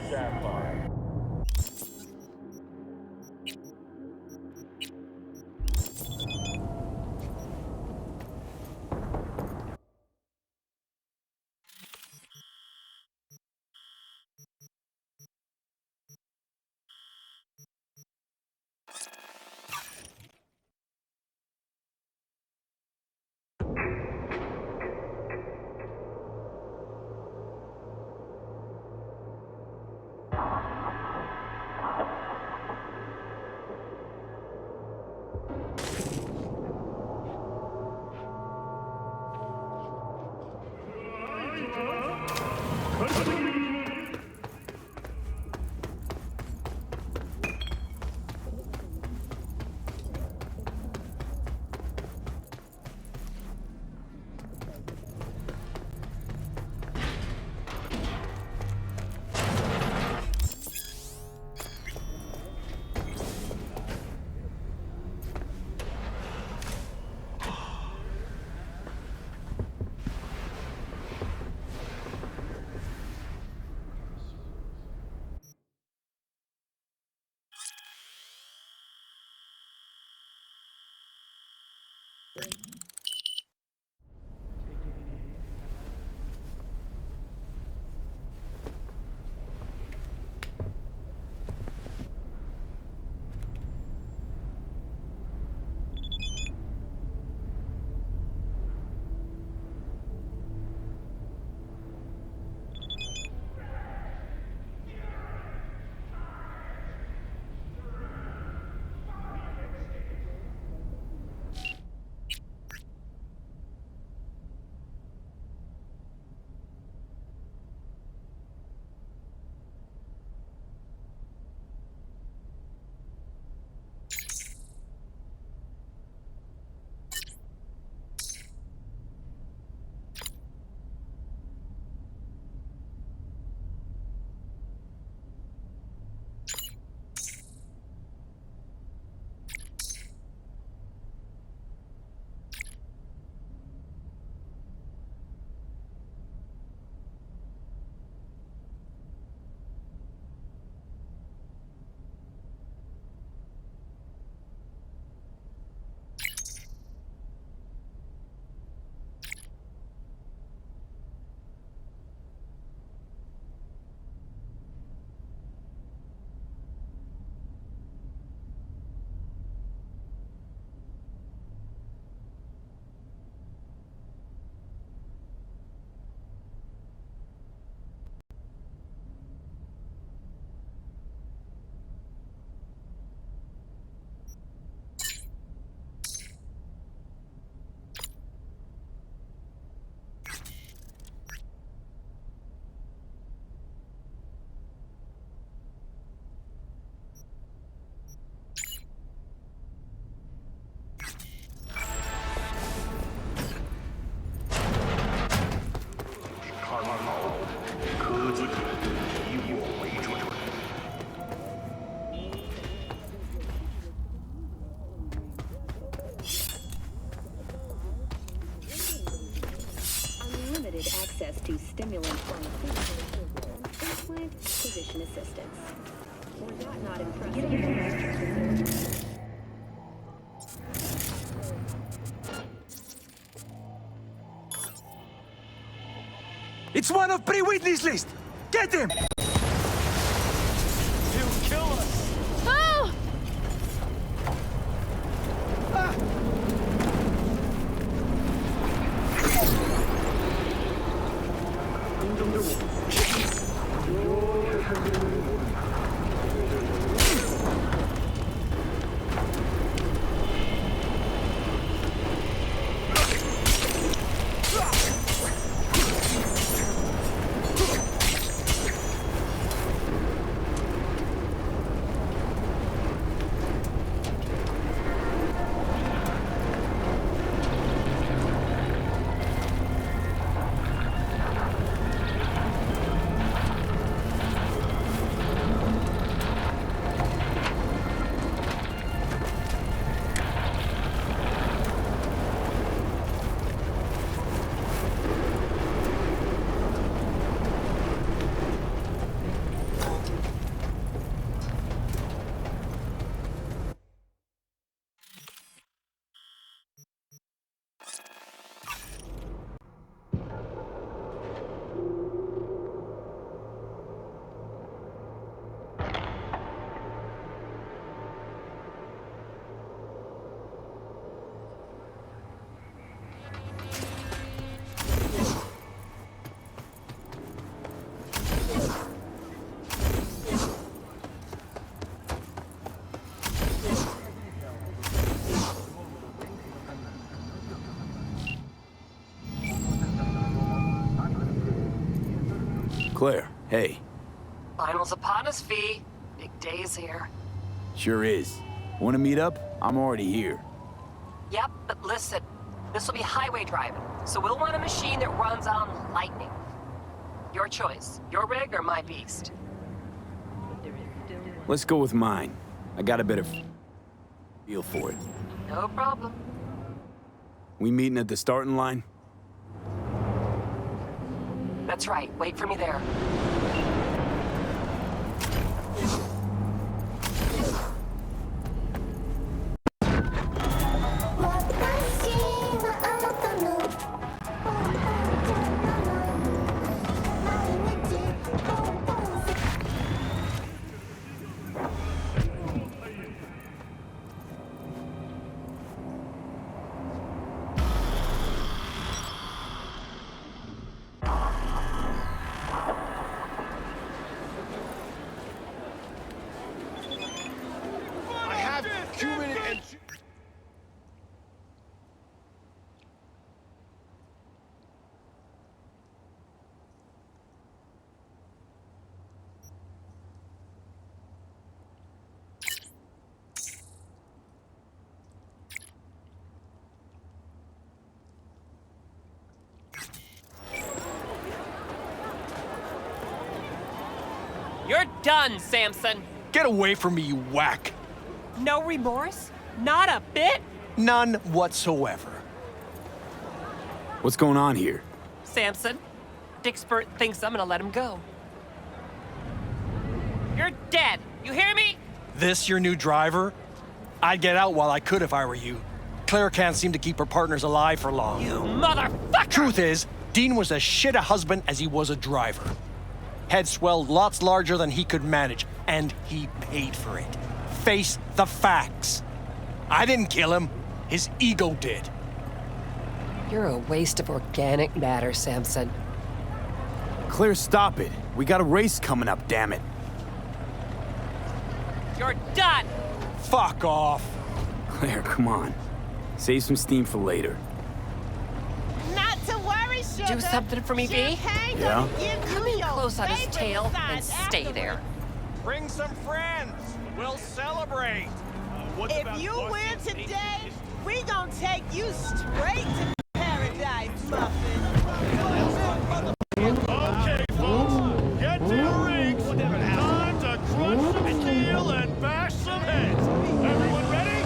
Sapphire. Unlimited access to stimulants from implant position assistance. Was that not impressive? It's one of pre-witness list! Get him! He'll kill us! Oh! Claire, hey. Finals upon us, V. Big day's here. Sure is. Wanna meet up? I'm already here. Yep, but listen. This will be highway driving, so we'll want a machine that runs on lightning. Your choice. Your rig or my beast? Let's go with mine. I got a bit of feel for it. No problem. We meeting at the starting line? That's right. Wait for me there. You're done, Samson. Get away from me, you whack. No remorse? Not a bit? None whatsoever. What's going on here? Samson, Dickspert thinks I'm gonna let him go. You're dead. You hear me? This your new driver? I'd get out while I could if I were you. Claire can't seem to keep her partners alive for long. You motherfucker! Truth is, Dean was as shit a husband as he was a driver. Head swelled lots larger than he could manage, and he paid for it. Face the facts. I didn't kill him. His ego did. You're a waste of organic matter, Samson. Claire, stop it. We got a race coming up, damn it. You're done! Fuck off. Claire, come on. Save some steam for later. Not to worry, sugar. Do something for me, V? Champagne Yeah? gonna give Come you in your close on his favorite tail massage and stay there. afterwards. Bring some friends. We'll celebrate. If you win today, we gonna take you straight to paradise, muffin. Okay, folks, get to your rings. Time to crunch some steel and bash some heads. Everyone ready?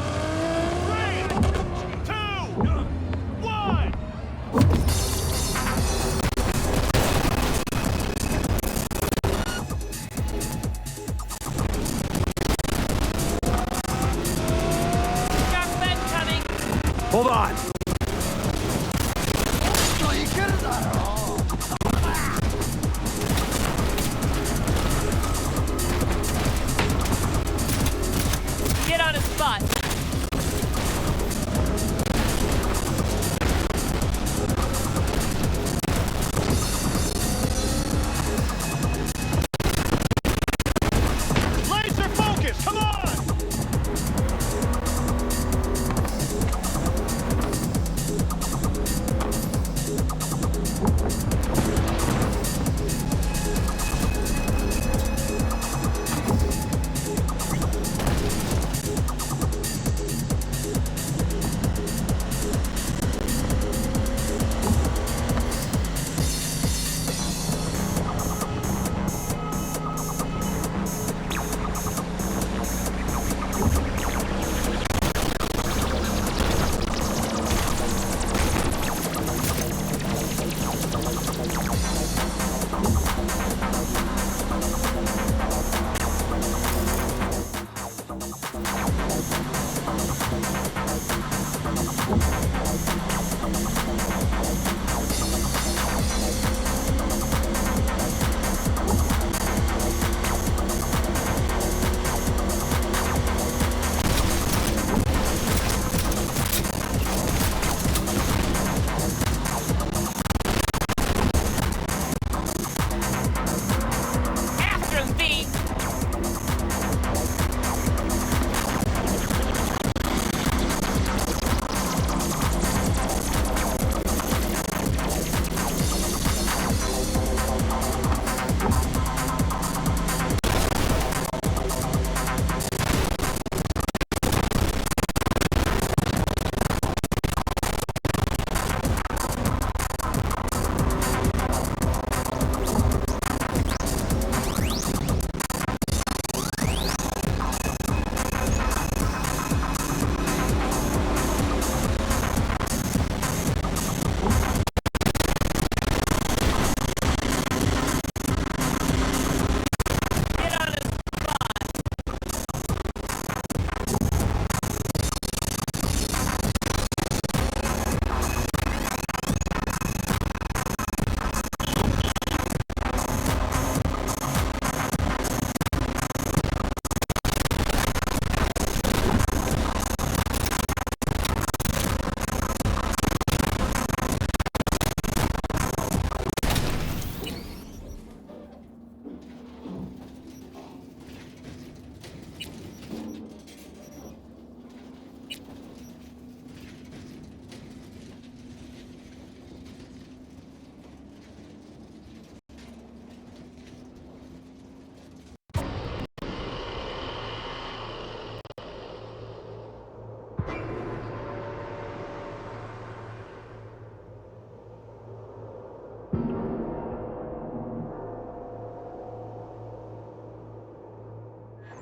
3, 2, 1. Got men coming! Hold on. Get on his butt! Laser focus, come on!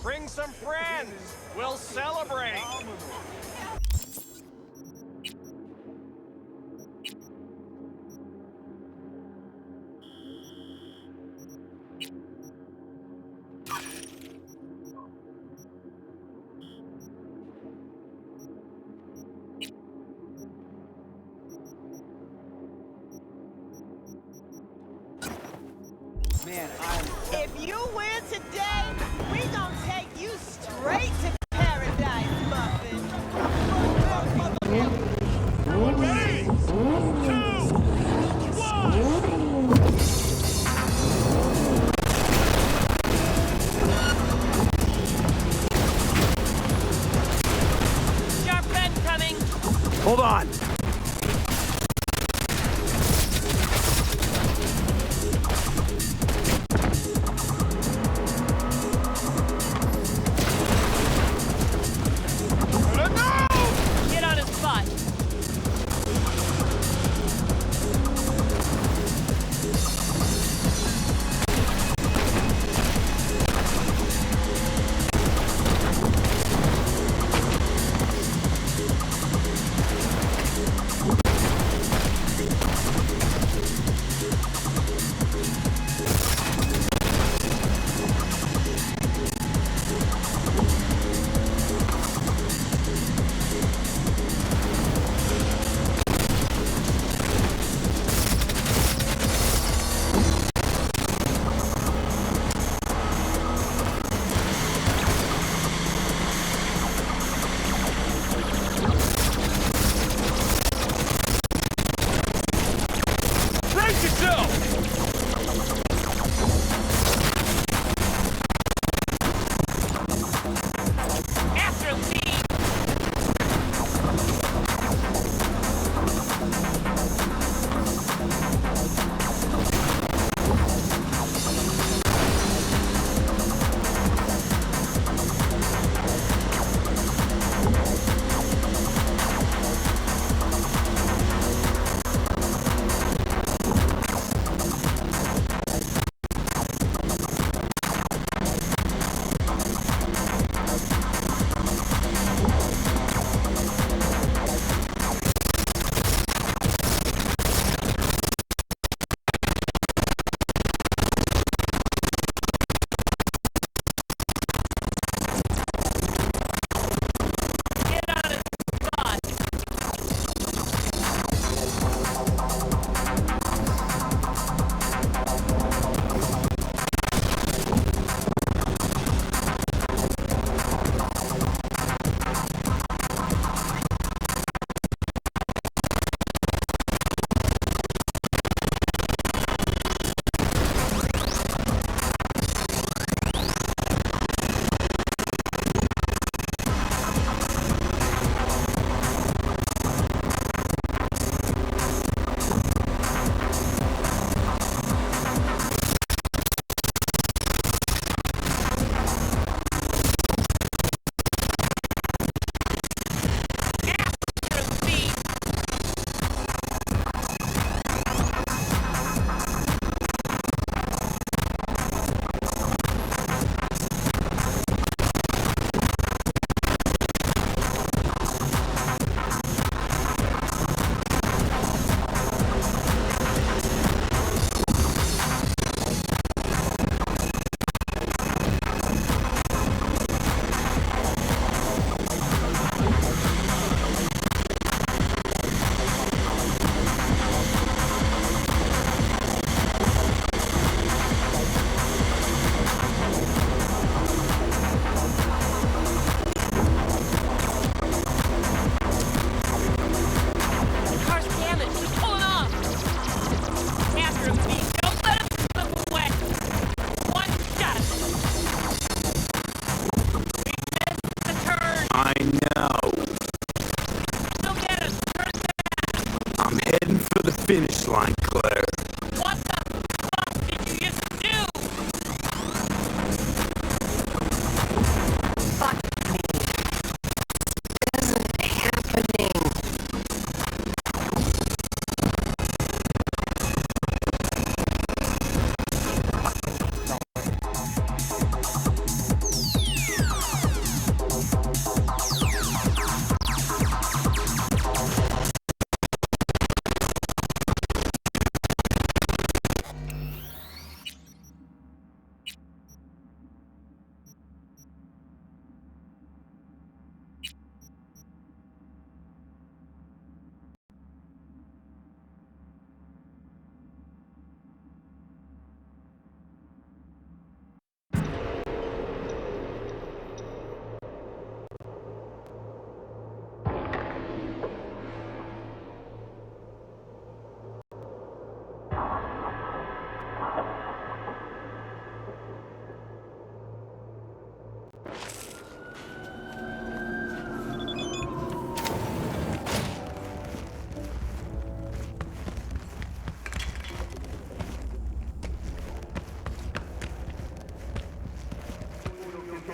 Bring some friends. We'll celebrate. If you win today, we gonna take you straight to paradise, Muffin. Ready? 2, 1. Sharp end coming. Hold on. Get on his butt. Brace yourself! After him, Steve. Get on his butt. After him, Steve. Car's damaged. He's pulling off. After him, Steve. Don't let him slip away. One shot. We missed the turn. I know. Still get us. Turn back. I'm heading for the finish line, Claire. What the fuck did you just do? Fuck me. This isn't happening.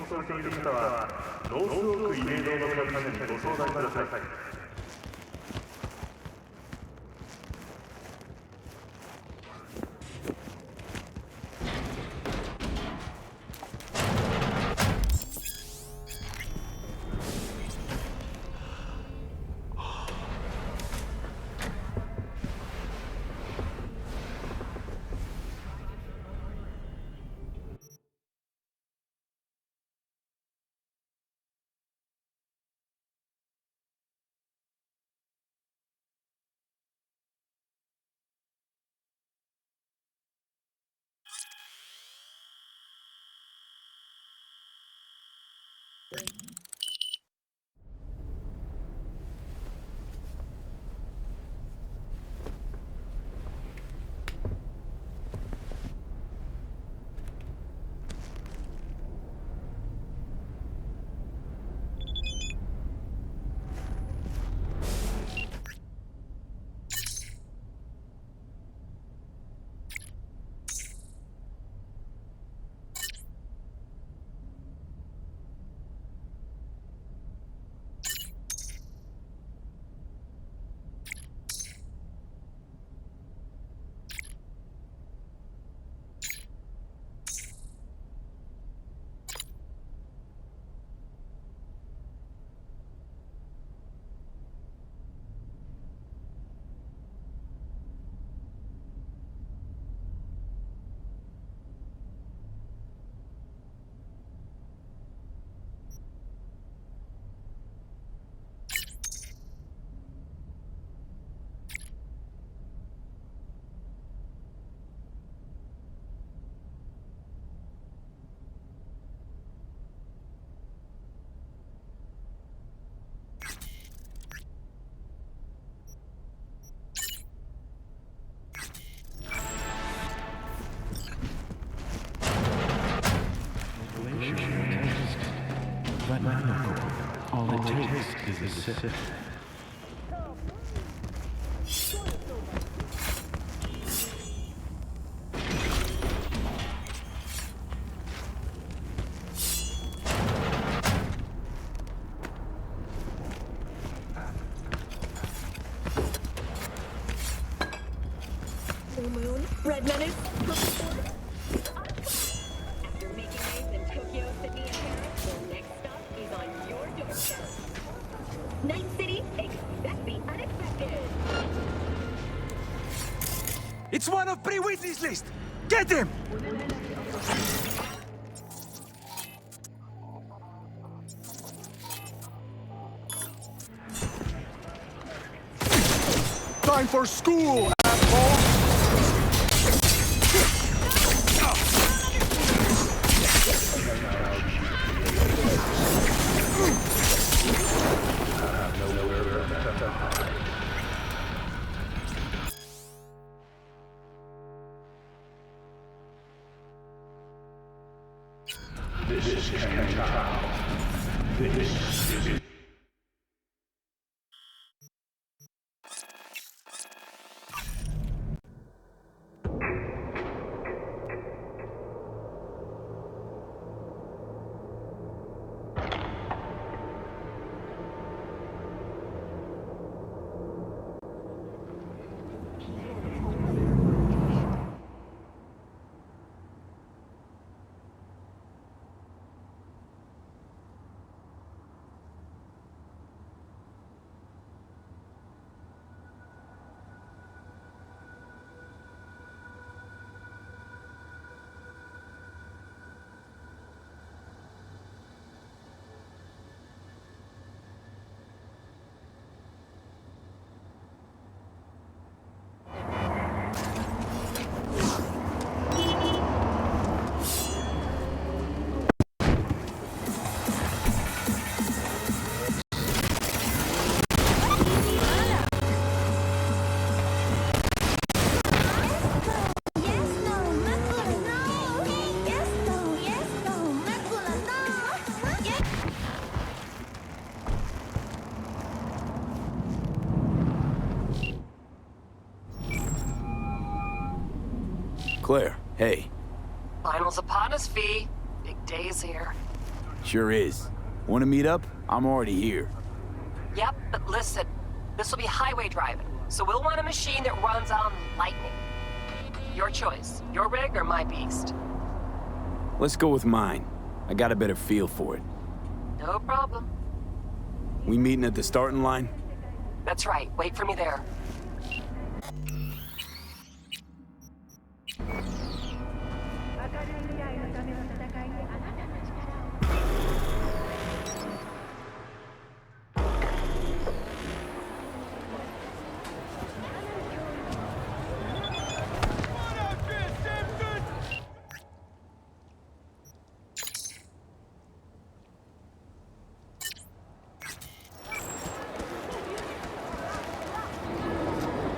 送している方はロースオークイベントのためにご相談ください。All it takes is a sip. Full moon, red menace, purple sword. After making waves in Tokyo, Sydney, and Paris, your next stop is on your doorstep. Night City, expect the unexpected. It's one of pre-witness list! Get him! Time for school, asshole! This is Canton. This is... Claire, hey. Finals upon us, V. Big days here. Sure is. Want to meet up? I'm already here. Yep, but listen, this will be highway driving, so we'll want a machine that runs on lightning. Your choice. Your rig or my beast? Let's go with mine. I got a better feel for it. No problem. We meeting at the starting line? That's right. Wait for me there.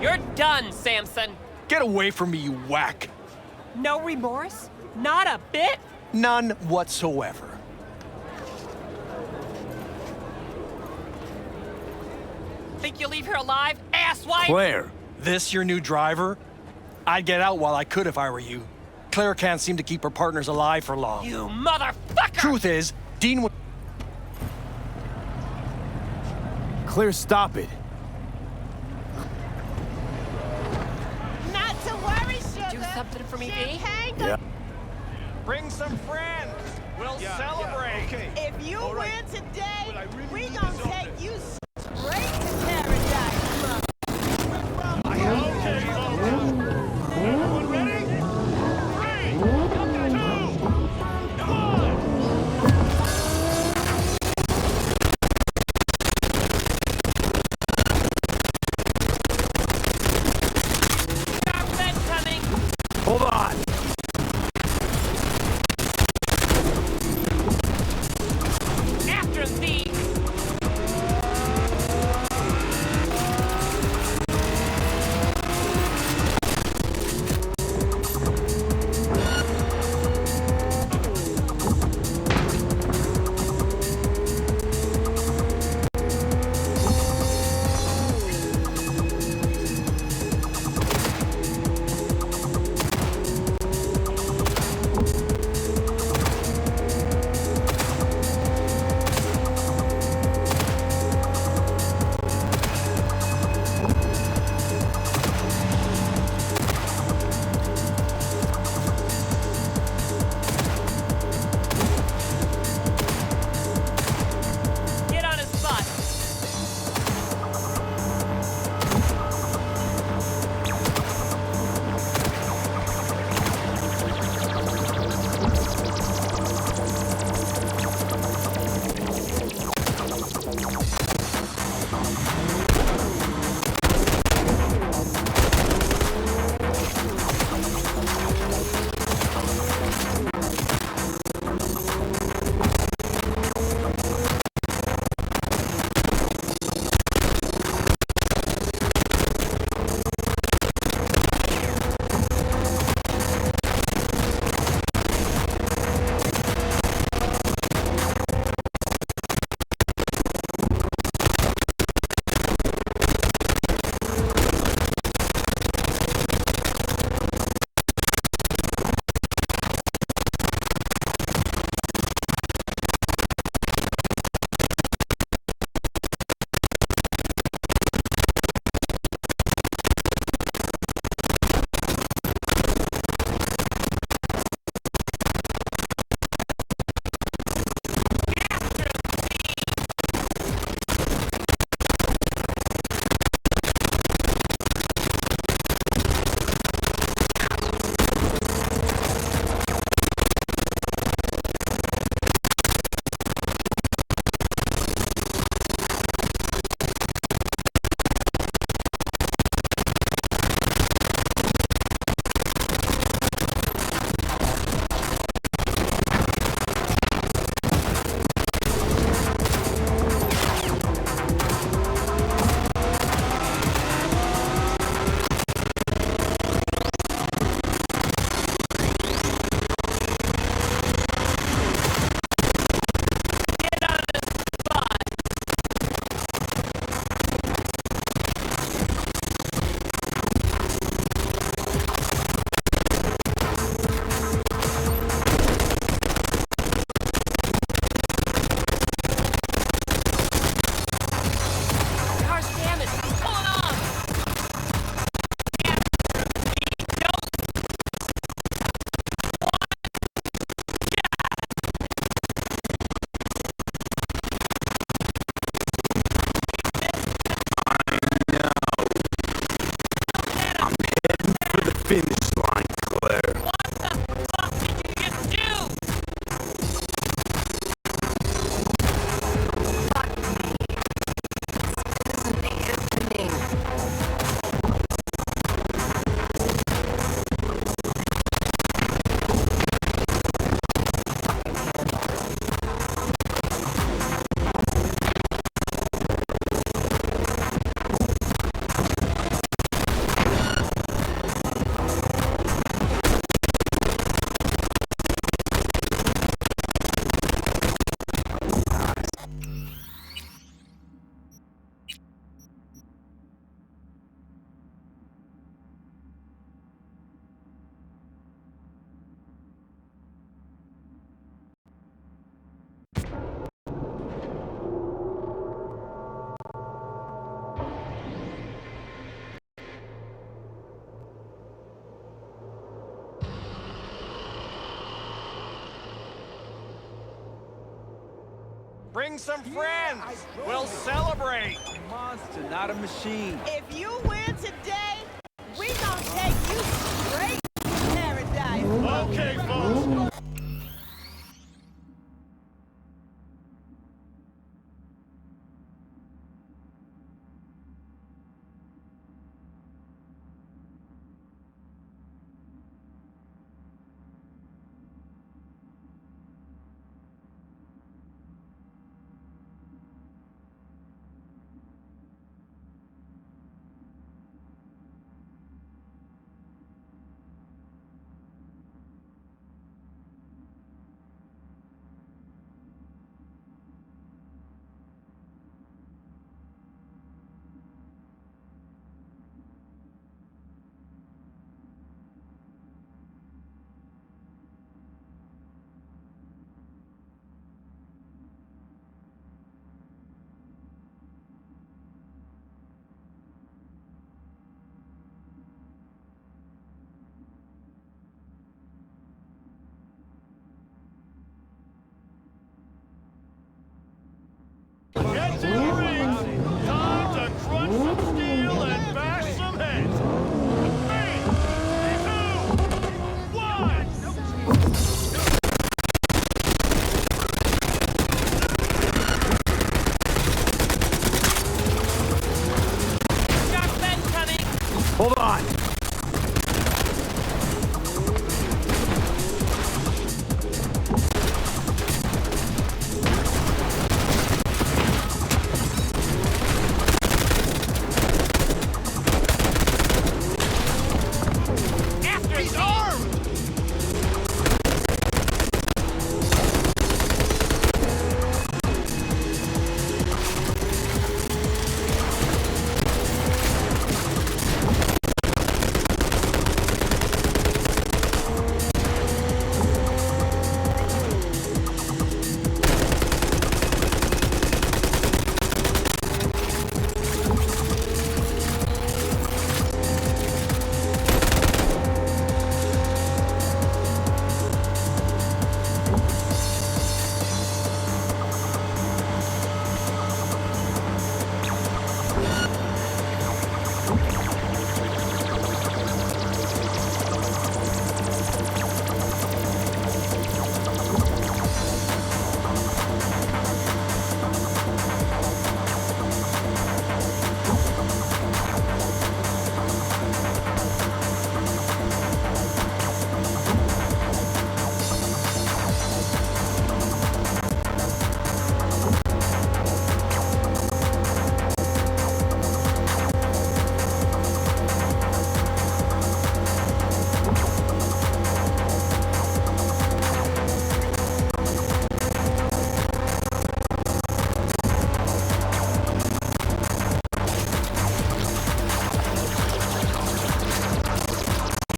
You're done, Samson. Get away from me, you whack. No remorse? Not a bit? None whatsoever. Think you'll leave here alive, asswipe? Claire! This your new driver? I'd get out while I could if I were you. Claire can't seem to keep her partners alive for long. You motherfucker! Truth is, Dean would... Claire, stop it. Not to worry, sugar. Do something for me, B? Champagne Yeah. Bring some friends. We'll celebrate. Okay. If you All right. win today, But I really we need gonna this take open. you straight to paradise, mother. Okay, folks. Everyone ready? 3, 2, come on! Got red coming! Hold on! After him, thieves! Bring some friends. We'll celebrate. Monster, not a machine. If you win today, we gonna take you straight to paradise. Okay, folks. Get to the rings! Time to crunch some steel and bash some heads! 3, 2, 1! Shark men coming. Hold on. After He's me. armed!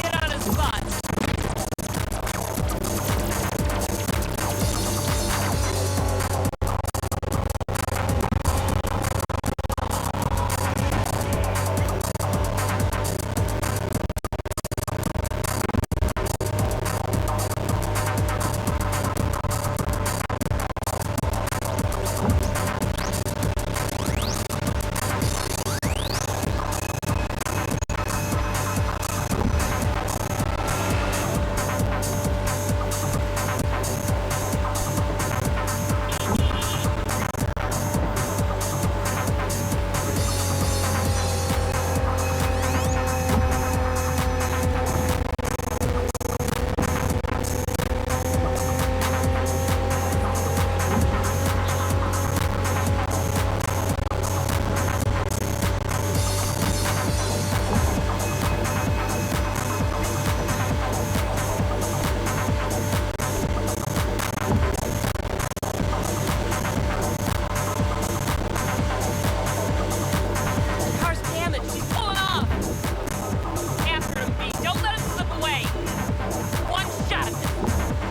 Get on his butt. Car's damaged. He's pulling off. After him, B. Don't let him slip away. One shot.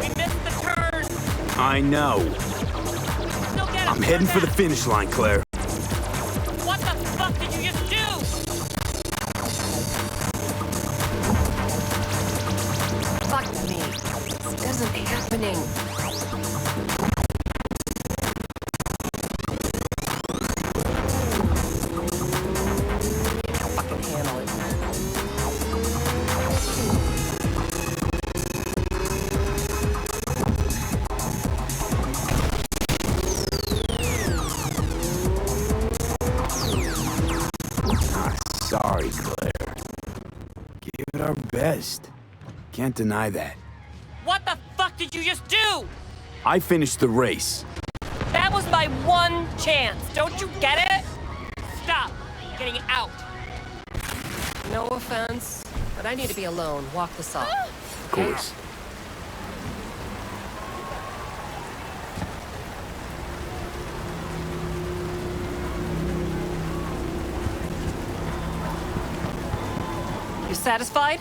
We missed the turn. I know. Still get him. I'm heading for the finish line, Claire. What the fuck did you just do? Fuck me. This isn't happening. race, Claire. Gave it our best. Can't deny that. What the fuck did you just do? I finished the race. That was my one chance. Don't you get it? Stop getting out. No offense, but I need to be alone. Walk this off. Of course. You satisfied?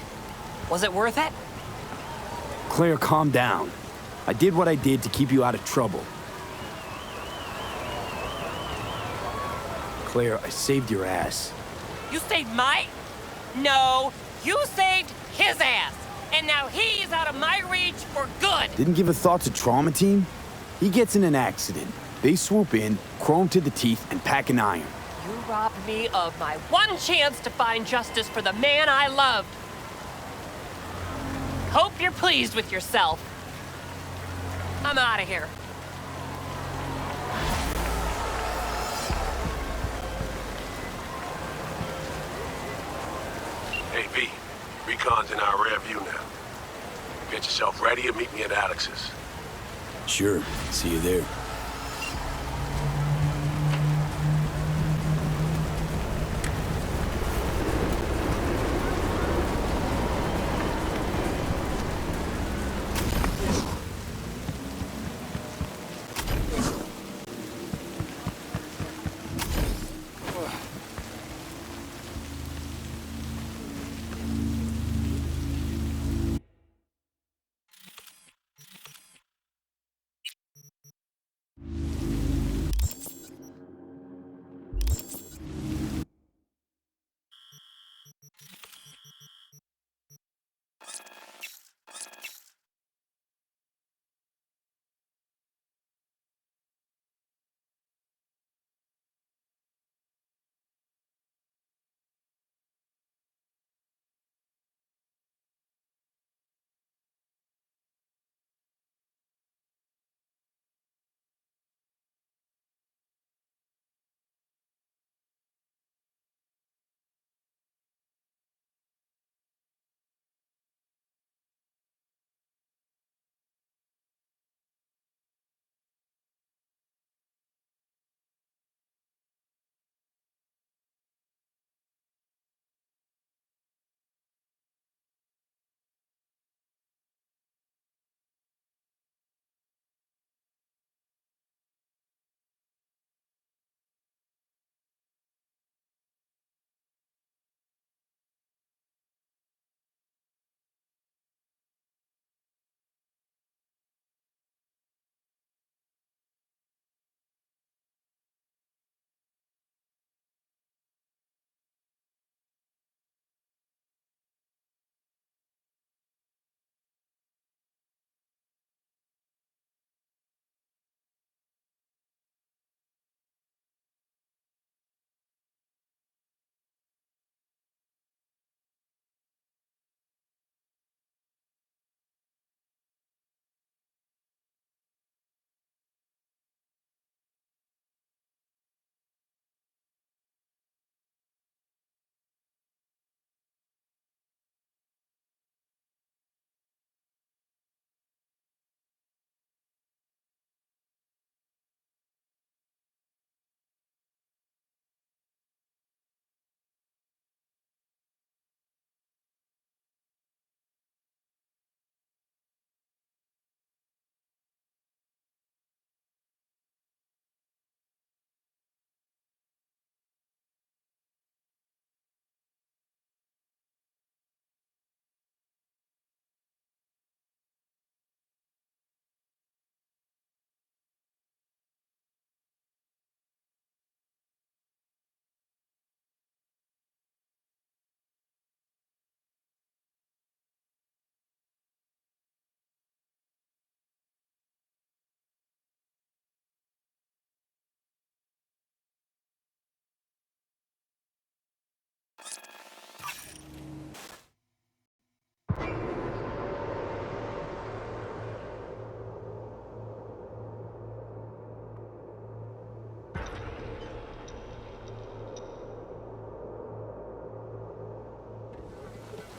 Was it worth it? Claire, calm down. I did what I did to keep you out of trouble. Claire, I saved your ass. You saved my... No, you saved his ass. And now he's out of my reach for good. Didn't give a thought to Trauma Team? He gets in an accident. They swoop in, chrome to the teeth, and pack an iron. You robbed me of my one chance to find justice for the man I loved. Hope you're pleased with yourself. I'm out of here. Hey, V. Recon's in our rear view now. Get yourself ready and meet me at Alex's. Sure. See you there.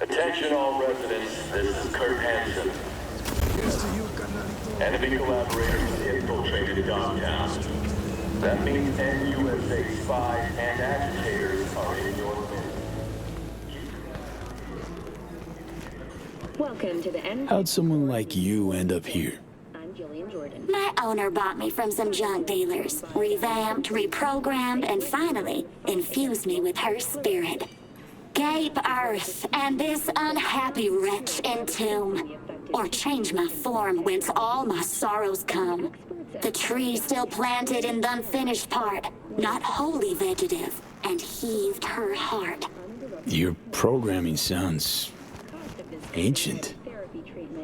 Attention all residents, this is Kurt Hansen. Enemy collaborators have infiltrated downtown. That means NUSA spies and agitators are in your midst. Welcome to the end. How'd someone like you end up here? I'm Jillian Jordan. My owner bought me from some junk dealers, revamped, reprogrammed, and finally infused me with her spirit. Gape Earth and this unhappy wretch entomb, or change my form whence all my sorrows come. The tree still planted in the unfinished part, not wholly vegetative, and heaved her heart. Your programming sounds ancient.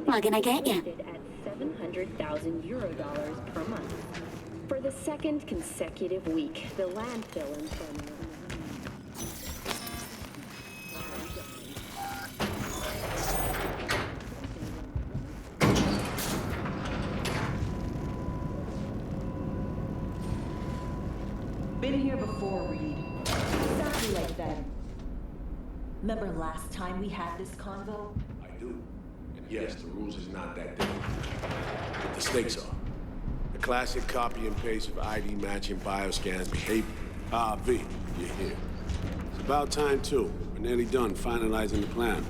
What can I get you? At 700,000 euro dollars per month. For the second consecutive week, the landfill in Birmingham. Been here before, Reed. Exactly like that. Remember last time we had this convo? I do. And yes, the rules is not that different. But the stakes are. The classic copy and paste of ID matching bioscans behavior. Ah, V, you're here. It's about time, too. We're nearly done finalizing the plan.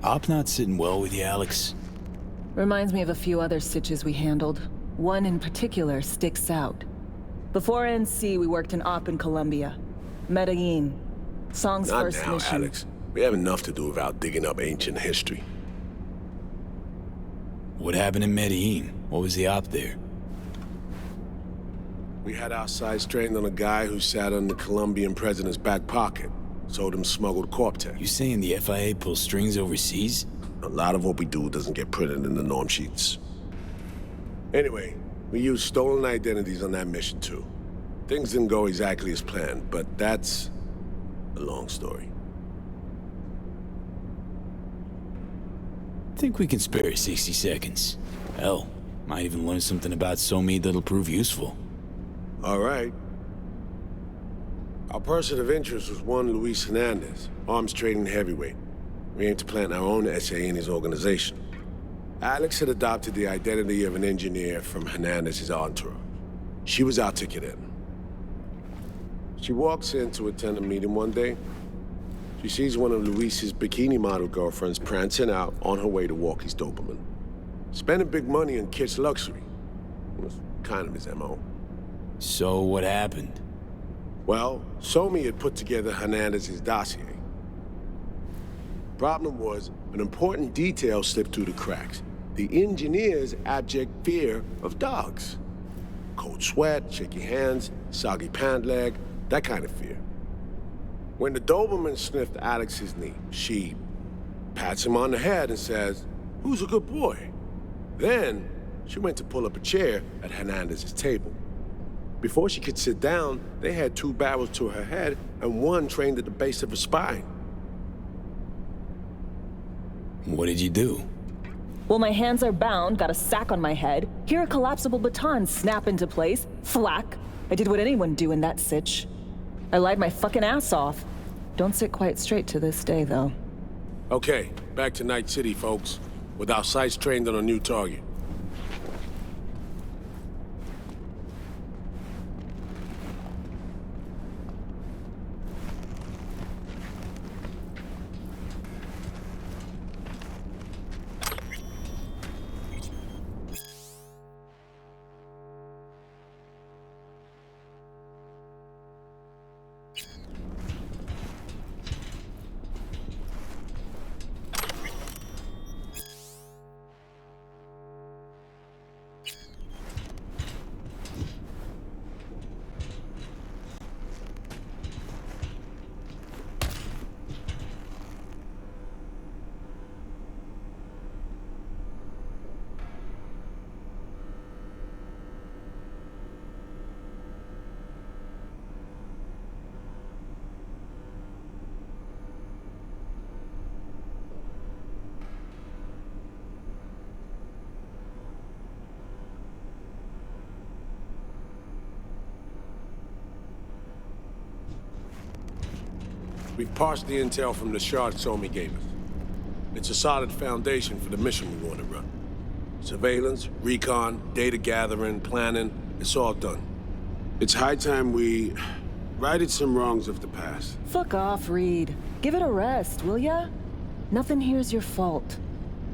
Op not sitting well with you, Alex. Reminds me of a few other stitches we handled. One in particular sticks out. Before NC, we worked in Op in Colombia. Medellin. Song's Not first now, mission. Alex. We have enough to do without digging up ancient history. What happened in Medellin? What was the op there? We had our sights trained on a guy who sat on the Colombian president's back pocket. Sold him smuggled corp tech. You saying the FIA pulls strings overseas? A lot of what we do doesn't get printed in the norm sheets. Anyway, we used stolen identities on that mission too. Things didn't go exactly as planned, but that's a long story. Think we can spare 60 seconds. Hell, might even learn something about Somi that'll prove useful. All right. Our person of interest was one Luis Hernandez, arms trading heavyweight. We aim to plant our own SA in his organization. Alex had adopted the identity of an engineer from Hernandez's entourage. She was our ticket in. She walks in to attend a meeting one day. She sees one of Luis's bikini model girlfriends prancing out on her way to walk his Doberman. Spending big money on kitsch luxury. It was kind of his MO. So what happened? Well, Somi had put together Hernandez's dossier. Problem was, an important detail slipped through the cracks. The engineer's abject fear of dogs. Cold sweat, shaky hands, soggy pant leg, that kind of fear. When the Doberman sniffed Alex's knee, she pats him on the head and says, "Who's a good boy?" Then, she went to pull up a chair at Hernandez's table. Before she could sit down, they had 2 barrels to her head and one trained at the base of her spine. What did you do? Well, my hands are bound, got a sack on my head. Here a collapsible baton snap into place. Thwack. I did what anyone do in that sitch. I lied my fucking ass off. Don't sit quite straight to this day, though. Okay, back to Night City, folks. With our sights trained on a new target. We've parsed the intel from the shard Somi gave us. It's a solid foundation for the mission we want to run. Surveillance, recon, data gathering, planning, it's all done. It's high time we righted some wrongs of the past. Fuck off, Reed. Give it a rest, will ya? Nothing here's your fault.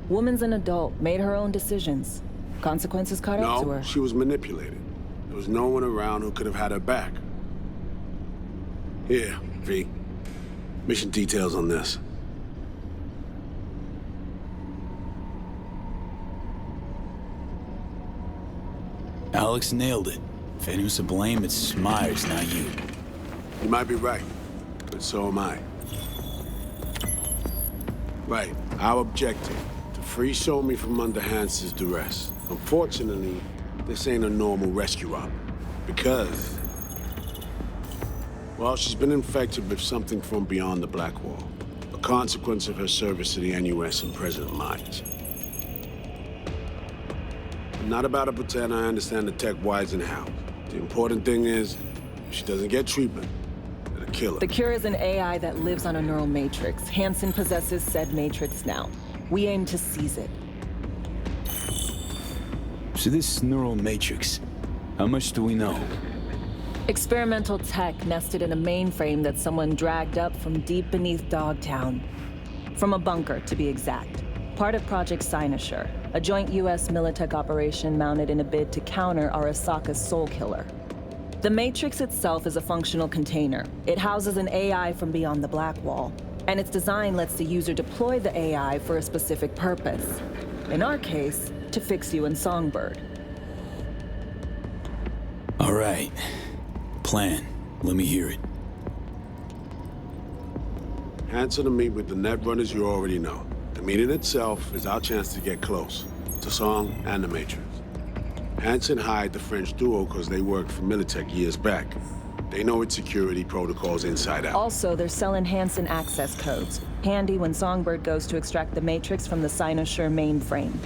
Woman's an adult, made her own decisions. Consequences caught up to her. No, she was manipulated. There was no one around who could have had her back. Here, V. Mission details on this. Alex nailed it. If anyone's to blame, it's Myers, not you. You might be right, but so am I. Right, our objective, to free Somi from under Hansen's duress. Unfortunately, this ain't a normal rescue op. Because, well, she's been infected with something from beyond the Black Wall. A consequence of her service to the NUS and President Myers. I'm not about to pretend I understand the tech whys and how. The important thing is, if she doesn't get treatment, it'll kill her. The cure is an AI that lives on a neural matrix. Hansen possesses said matrix now. We aim to seize it. So this neural matrix, how much do we know? Experimental tech nested in a mainframe that someone dragged up from deep beneath Dogtown. From a bunker, to be exact. Part of Project Cynosure, a joint US Militech operation mounted in a bid to counter Arasaka's Soul Killer. The Matrix itself is a functional container. It houses an AI from beyond the Black Wall, and its design lets the user deploy the AI for a specific purpose. In our case, to fix you and Songbird. All right. Plan. Let me hear it. Hanson to meet with the Netrunners you already know. The meeting itself is our chance to get close to Song and the Matrix. Hanson hired the French duo because they worked for Militech years back. They know its security protocols inside out. Also, they're selling Hanson access codes. Handy when Songbird goes to extract the Matrix from the Cynosure mainframe.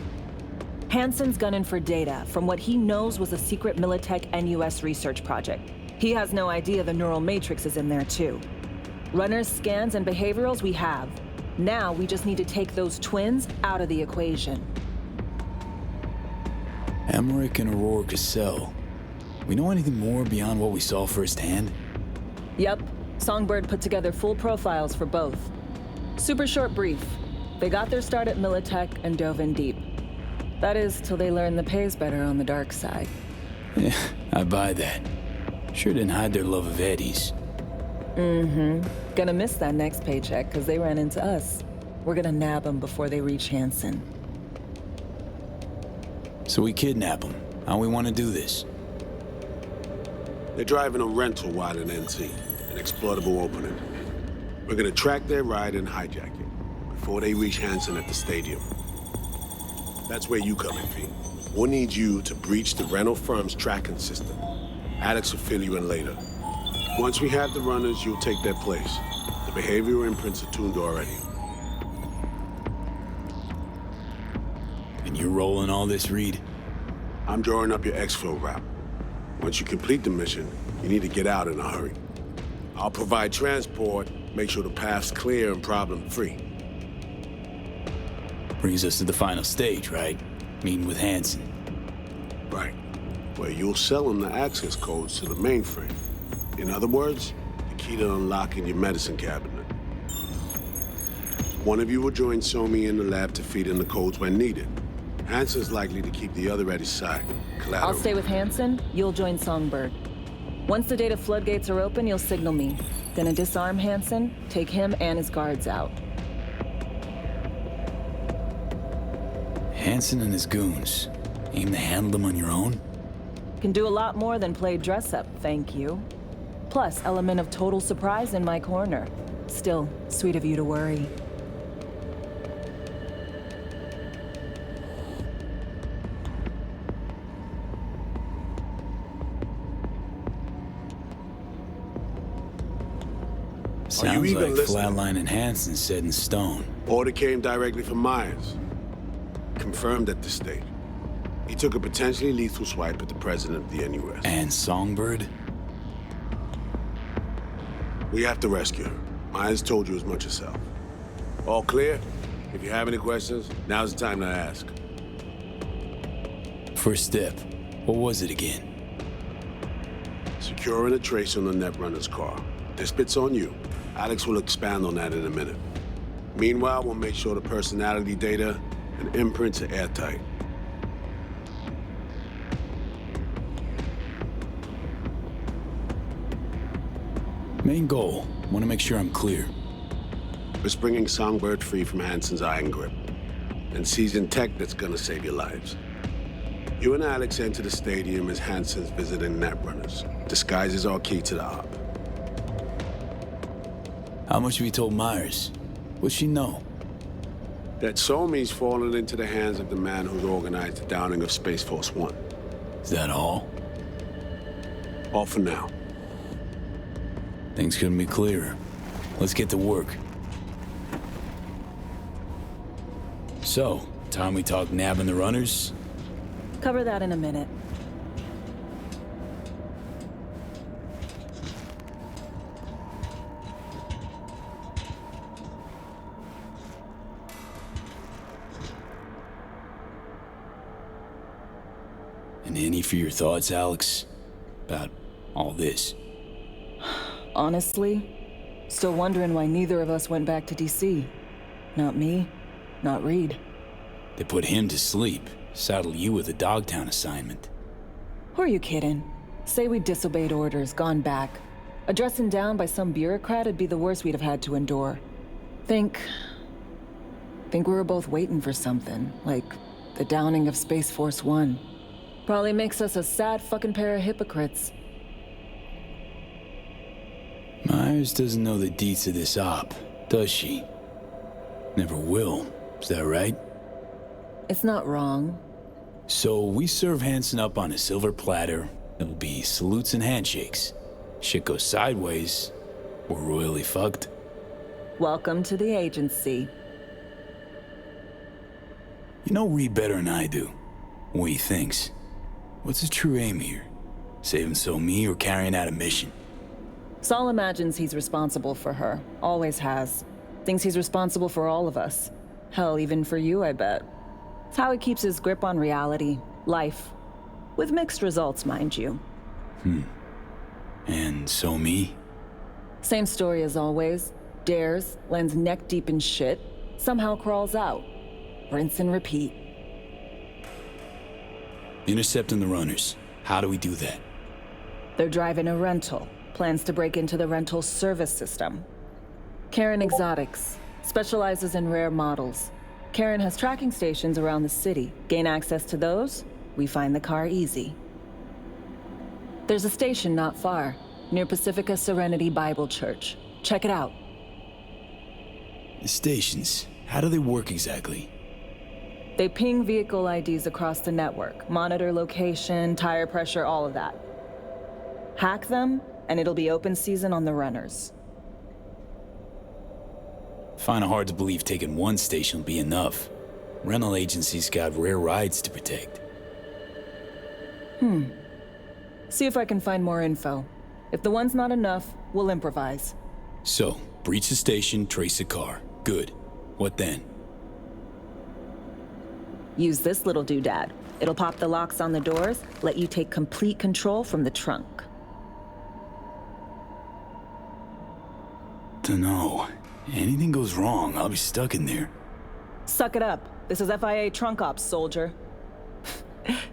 Hanson's gunning for data from what he knows was a secret Militech and US research project. He has no idea the neural matrix is in there too. Runners, scans, and behaviorals we have. Now we just need to take those twins out of the equation. Emmerich and Aurora Cassell. We know anything more beyond what we saw firsthand? Yep. Songbird put together full profiles for both. Super short brief. They got their start at Militech and dove in deep. That is, till they learned the pay's better on the dark side. Yeah, I buy that. Sure didn't hide their love of Eddie's. Mm-hmm. Gonna miss that next paycheck, because they ran into us. We're gonna nab them before they reach Hanson. So we kidnap them. How we want to do this? They're driving a rental while in NC, an exploitable opening. We're gonna track their ride and hijack it before they reach Hanson at the stadium. That's where you come in, V. We'll need you to breach the rental firm's tracking system. Alex will fill you in later. Once we have the runners, you'll take their place. The behavioral imprints are tuned already. And you're rolling all this, Reed? I'm drawing up your exfil route. Once you complete the mission, you need to get out in a hurry. I'll provide transport, make sure the path's clear and problem-free. Brings us to the final stage, right? Meeting with Hanson. Right. Where you'll sell him the access codes to the mainframe. In other words, the key to unlocking your medicine cabinet. One of you will join Somi in the lab to feed in the codes when needed. Hanson's likely to keep the other at his side. Collateral. I'll stay with Hanson, you'll join Songbird. Once the data floodgates are open, you'll signal me. Gonna disarm Hanson, take him and his guards out. Hanson and his goons. Aim to handle them on your own? Can do a lot more than play dress-up, thank you. Plus, element of total surprise in my corner. Still, sweet of you to worry. Sounds even like listening? Flatline and Hanson set in stone. Order came directly from Myers. Confirmed at this stage. He took a potentially lethal swipe at the president of the NUS. And Songbird? We have to rescue her. Myers told you as much herself. All clear? If you have any questions, now's the time to ask. First step. What was it again? Securing a trace on the Netrunner's car. This bit's on you. Alex will expand on that in a minute. Meanwhile, we'll make sure the personality data and imprints are airtight. Main goal. Want to make sure I'm clear. We're bringing Songbird free from Hanson's iron grip. And seasoned tech that's gonna save your lives. You and Alex enter the stadium as Hanson's visiting Netrunners. Disguise is our key to the op. How much have you told Myers? What's she know? That Somi's fallen into the hands of the man who's organized the downing of Space Force One. Is that all? All for now. Things couldn't be clearer. Let's get to work. So, time we talk nabbing the runners? Cover that in a minute. And any for your thoughts, Alex? About all this? Honestly, still wondering why neither of us went back to DC. Not me, not Reed. They put him to sleep, saddle you with a Dogtown assignment. Who are you kidding? Say we disobeyed orders, gone back. A dressing down by some bureaucrat would be the worst we'd have had to endure. Think we were both waiting for something, like the downing of Space Force One. Probably makes us a sad fucking pair of hypocrites. Myers doesn't know the deets of this op, does she? Never will, is that right? It's not wrong. So we serve Hansen up on a silver platter. It'll be salutes and handshakes. Shit goes sideways, we're royally fucked. Welcome to the agency. You know Reed better than I do. What he thinks. What's his true aim here? Saving so me or carrying out a mission? Saul imagines he's responsible for her. Always has. Thinks he's responsible for all of us. Hell, even for you, I bet. It's how he keeps his grip on reality, life. With mixed results, mind you. And so me? Same story as always. Dares, lands neck deep in shit, somehow crawls out. Rinse and repeat. Intercepting the runners. How do we do that? They're driving a rental. Plans to break into the rental service system. Karen Exotics. Specializes in rare models. Karen has tracking stations around the city. Gain access to those, we find the car easy. There's a station not far, near Pacifica Serenity Bible Church. Check it out. The stations, how do they work exactly? They ping vehicle IDs across the network, monitor location, tire pressure, all of that. Hack them, and it'll be open season on the runners. Find it hard to believe taking one station will be enough. Rental agencies got rare rides to protect. See if I can find more info. If the one's not enough, we'll improvise. So, breach the station, trace the car. Good. What then? Use this little doodad. It'll pop the locks on the doors, let you take complete control from the trunk. Dunno. Anything goes wrong, I'll be stuck in there. Suck it up. This is FIA trunk ops, soldier.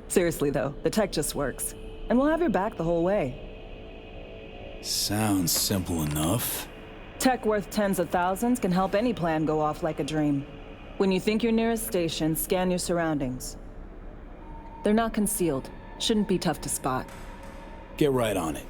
Seriously though, the tech just works. And we'll have your back the whole way. Sounds simple enough. Tech worth tens of thousands can help any plan go off like a dream. When you think you're near a station, scan your surroundings. They're not concealed. Shouldn't be tough to spot. Get right on it.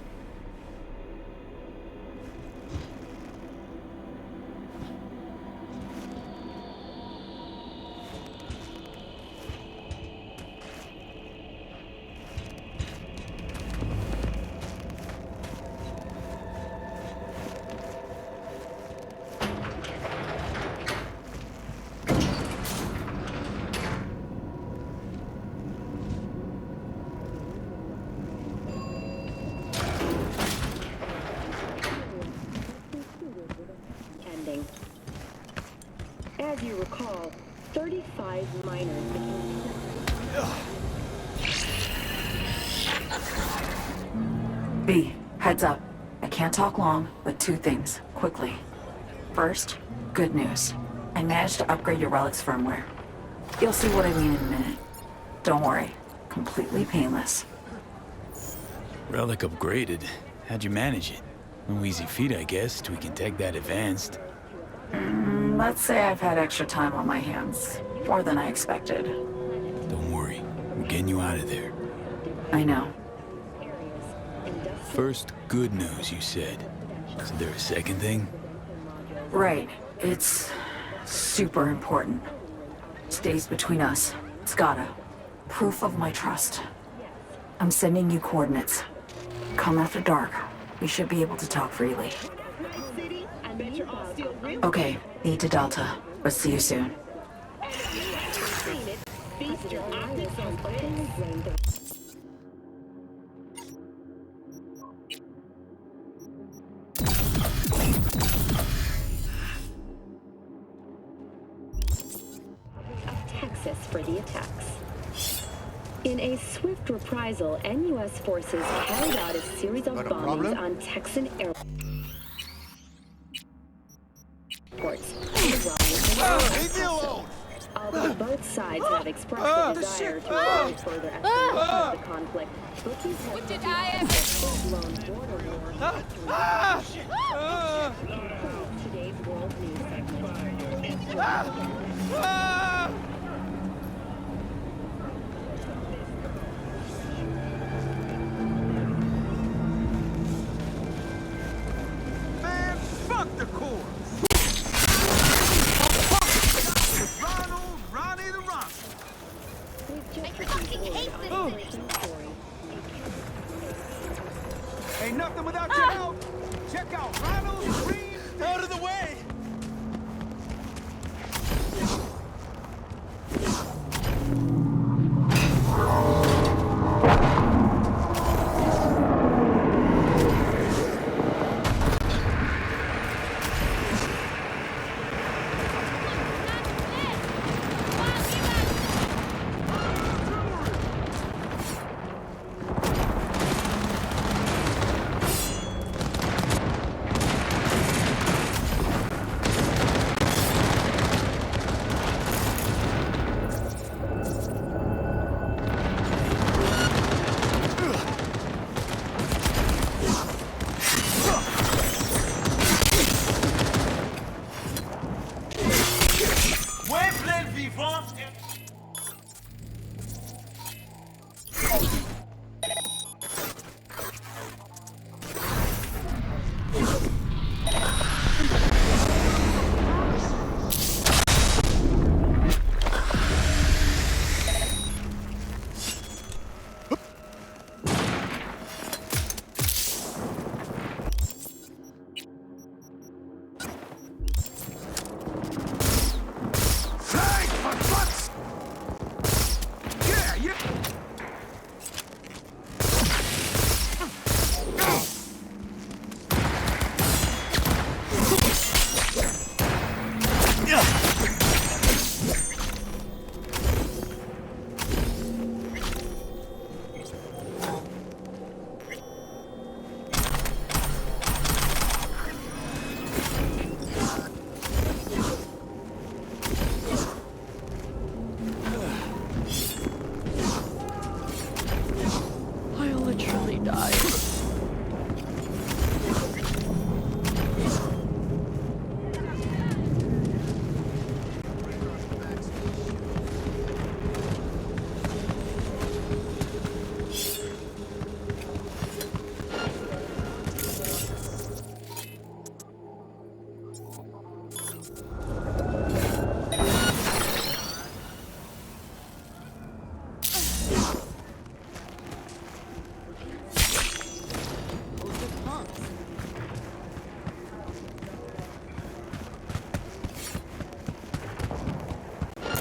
As you recall, 35 miners became... B, heads up. I can't talk long, but two things, quickly. First, good news. I managed to upgrade your Relic's firmware. You'll see what I mean in a minute. Don't worry, completely painless. Relic upgraded. How'd you manage it? No easy feat, I guess, to can tech that advanced. Let's say I've had extra time on my hands. More than I expected. Don't worry. We're getting you out of there. I know. First, good news, you said. Is there a second thing? Right. It's super important. Stays between us. It's gotta. Proof of my trust. I'm sending you coordinates. Come after dark. We should be able to talk freely. Okay, need to Delta, but see you soon. Texas for the attacks. In a swift reprisal, NUS forces carried out a series of bombings on Texan airports. Leave me alone! Although both sides have expressed a desire to avoid further escalation of the conflict, butchers have Did I ever? full-blown border war concludes today's world news segment. Man, fuck the Corps! Ronnie the Rock! I fucking hate this city! Ain't nothing without your help! Check out Ronald's Dream! Out of the way!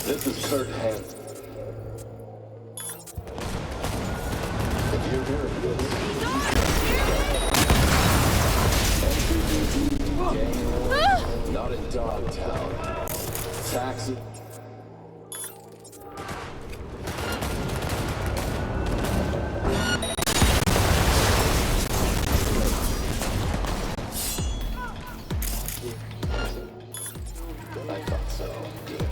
This is Kurt Hansen. If you're hearing this, gang not in Dogtown. Taxi. I thought so. Good.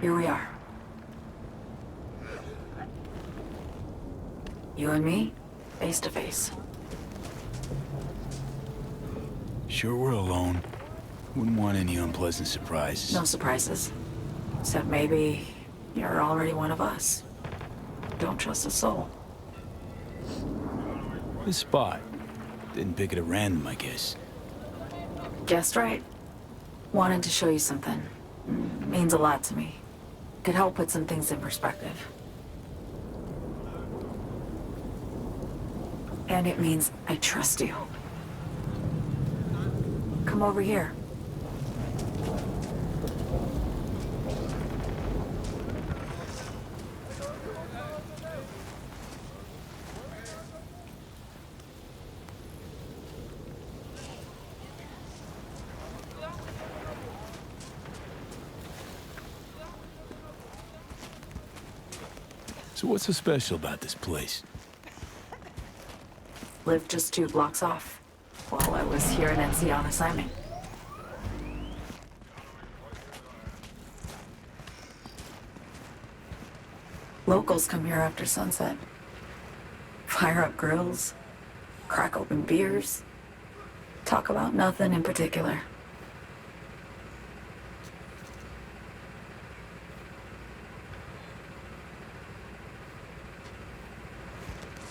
here we are. You and me, face to face. Sure we're alone. Wouldn't want any unpleasant surprises. No surprises. Except maybe you're already one of us. Don't trust a soul. This spot. Didn't pick it at random, I guess. Guessed right. Wanted to show you something. Means a lot to me. Could help put some things in perspective. And it means I trust you. Come over here. So what's so special about this place? Lived just 2 blocks off while I was here in NC on assignment. Locals come here after sunset. Fire up grills, crack open beers, talk about nothing in particular.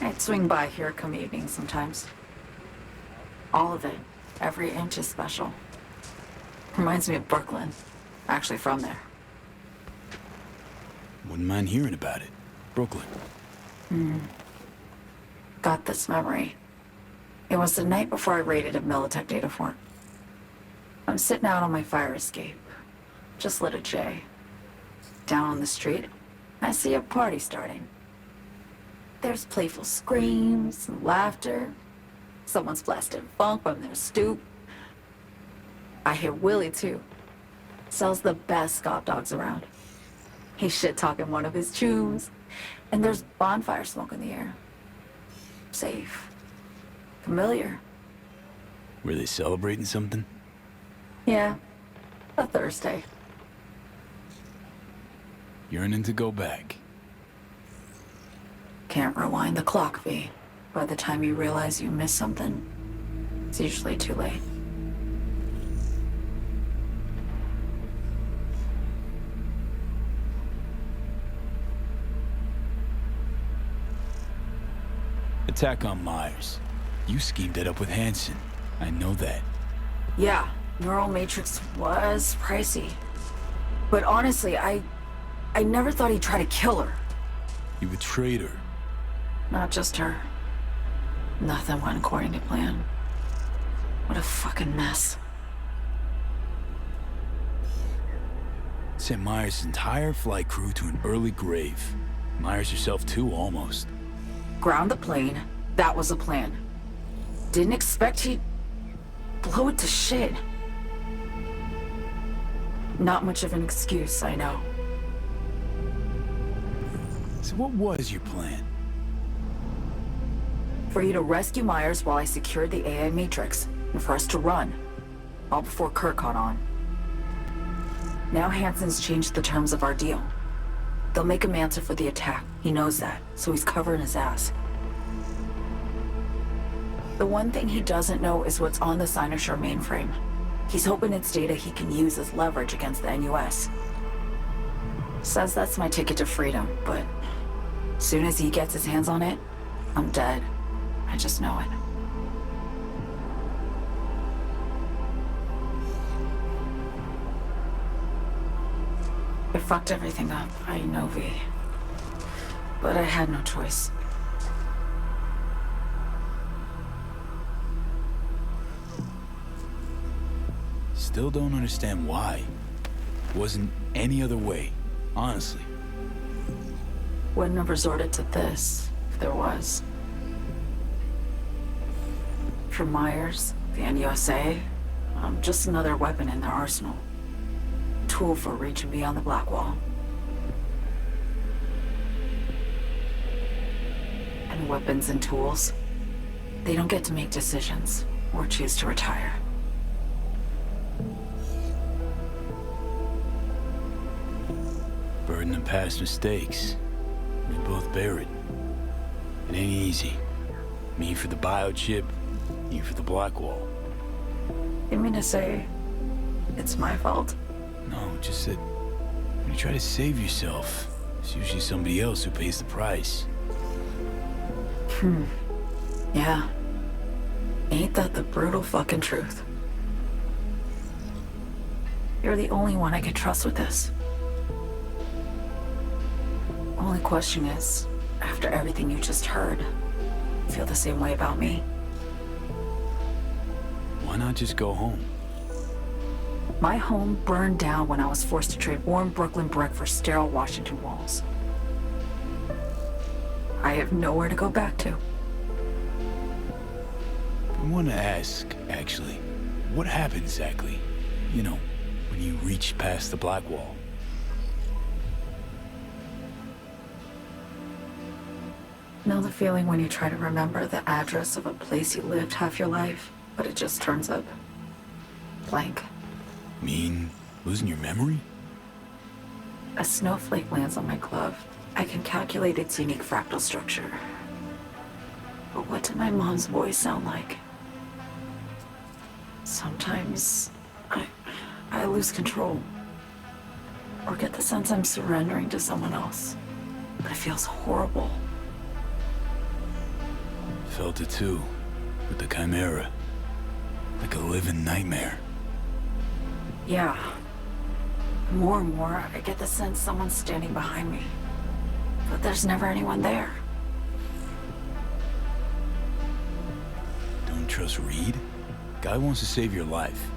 I'd swing by here come evening sometimes. All of it, every inch is special. Reminds me of Brooklyn. Actually from there. Wouldn't mind hearing about it. Brooklyn. Got this memory. It was the night before I raided a Militech data fort. I'm sitting out on my fire escape. Just lit a J. Down on the street, I see a party starting. There's playful screams and laughter. Someone's blasting funk from their stoop. I hear Willie, too. Sells the best scout dogs around. He's shit-talking one of his chews. And there's bonfire smoke in the air. Safe. Familiar. Were they celebrating something? Yeah. A Thursday. Yearning to go back. Can't rewind the clock, V. By the time you realize you missed something, it's usually too late. Attack on Myers. You schemed it up with Hansen. I know that. Yeah, Neural Matrix was pricey. But honestly, I never thought he'd try to kill her. You betrayed her. Not just her. Nothing went according to plan. What a fucking mess. Sent Myers' entire flight crew to an early grave. Myers herself too, almost. Ground the plane. That was the plan. Didn't expect he'd blow it to shit. Not much of an excuse, I know. So what was your plan? For you to rescue Myers while I secured the AI Matrix, and for us to run. All before Kirk caught on. Now Hansen's changed the terms of our deal. They'll make him answer for the attack. He knows that, so he's covering his ass. The one thing he doesn't know is what's on the Cynosure mainframe. He's hoping it's data he can use as leverage against the NUS. Says that's my ticket to freedom, but as soon as he gets his hands on it, I'm dead. I just know it. I fucked everything up, I know, V. But I had no choice. Still don't understand why. Wasn't any other way, honestly. Wouldn't have resorted to this, if there was. For Myers, the NUSA, I'm just another weapon in their arsenal. Tool for reaching beyond the Black Wall. And weapons and tools, they don't get to make decisions or choose to retire. burden of past mistakes. We both bear it. It ain't easy. Me for the biochip, you for the black wall. You mean to say it's my fault? No, just that when you try to save yourself, it's usually somebody else who pays the price. Yeah. Ain't that the brutal fucking truth? You're the only one I can trust with this. Only question is, after everything you just heard, you feel the same way about me? Why not just go home? My home burned down when I was forced to trade warm Brooklyn brick for sterile Washington walls. I have nowhere to go back to. I want to ask, actually, what happened exactly? You know, when you reached past the black wall. Know the feeling when you try to remember the address of a place you lived half your life, but it just turns up blank? Mean losing your memory? A snowflake lands on my glove. I can calculate its unique fractal structure. But what did my mom's voice sound like? Sometimes I lose control. Or get the sense I'm surrendering to someone else. But it feels horrible. Felt it too, with the Chimera. Like a living nightmare. Yeah. More and more, I get the sense someone's standing behind me. But there's never anyone there. Don't trust Reed? Guy wants to save your life.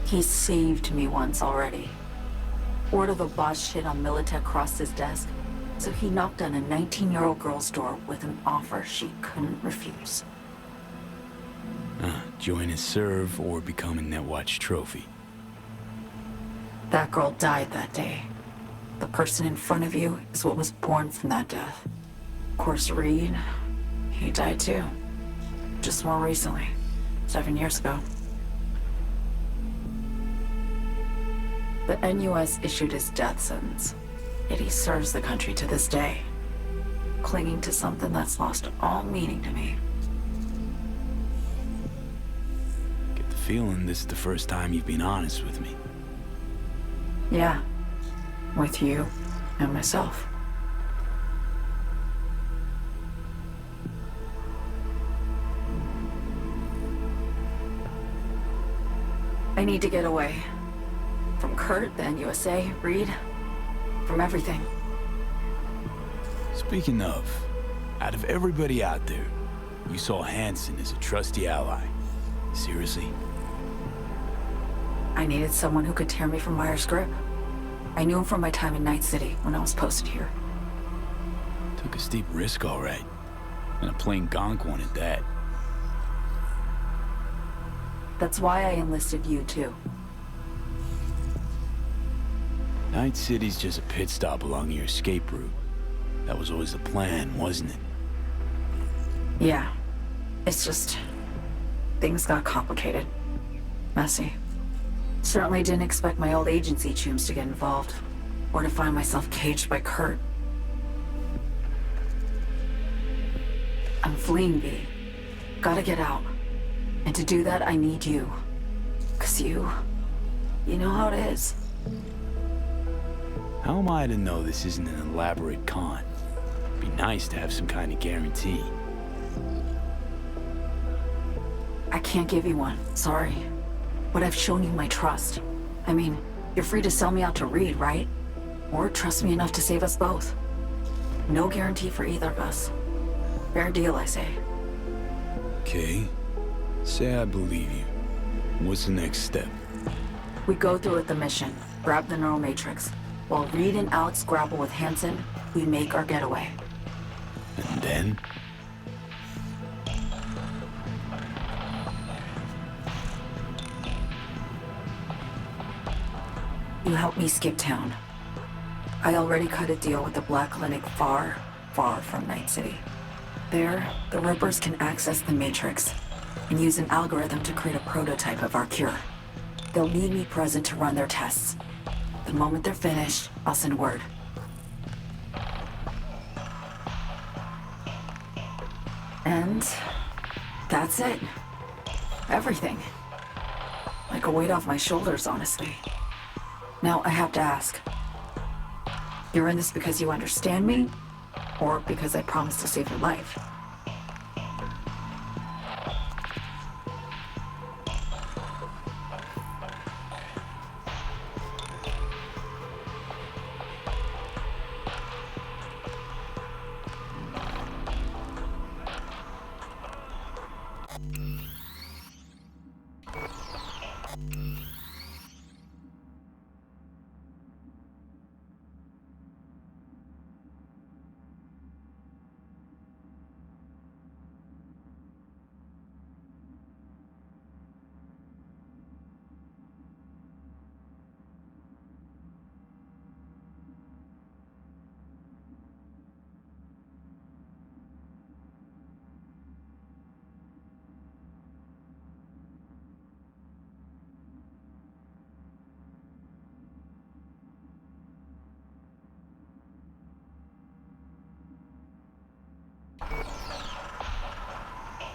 He saved me once already. Word of a boss shit on Militech crossed his desk, so he knocked on a 19-year-old girl's door with an offer she couldn't refuse. Join his serve or become a Netwatch trophy. That girl died that day. The person in front of you is what was born from that death. Of course, Reed, he died too. Just more recently, 7 years ago. The NUS issued his death sentence, yet he serves the country to this day, clinging to something that's lost all meaning to me. Get the feeling this is the first time you've been honest with me. Yeah, with you and myself. I need to get away. From Kurt, the NUSA, Reed, from everything. Speaking of, out of everybody out there, you saw Hansen as a trusty ally. Seriously? I needed someone who could tear me from Myers' grip. I knew him from my time in Night City when I was posted here. Took a steep risk, all right. And a plain gonk one at that. That's why I enlisted you, too. Night City's just a pit stop along your escape route. That was always the plan, wasn't it? Yeah. It's just... things got complicated. Messy. Certainly didn't expect my old agency chooms to get involved. Or to find myself caged by Kurt. I'm fleeing, V. Gotta get out. And to do that, I need you. 'Cause you know how it is. How am I to know this isn't an elaborate con? Be nice to have some kind of guarantee. I can't give you one, sorry. But I've shown you my trust. I mean, you're free to sell me out to Reed, right? Or trust me enough to save us both. No guarantee for either of us. Fair deal, I say. Okay. Say I believe you. What's the next step? We go through with the mission, grab the neural matrix. While Reed and Alex grapple with Hansen, we make our getaway. And then? You help me skip town. I already cut a deal with the Black Clinic far, far from Night City. There, the Rippers can access the Matrix and use an algorithm to create a prototype of our cure. They'll need me present to run their tests. The moment they're finished, I'll send word. And that's it. Everything. Like a weight off my shoulders, honestly. Now, I have to ask. You're in this because you understand me? Or because I promised to save your life?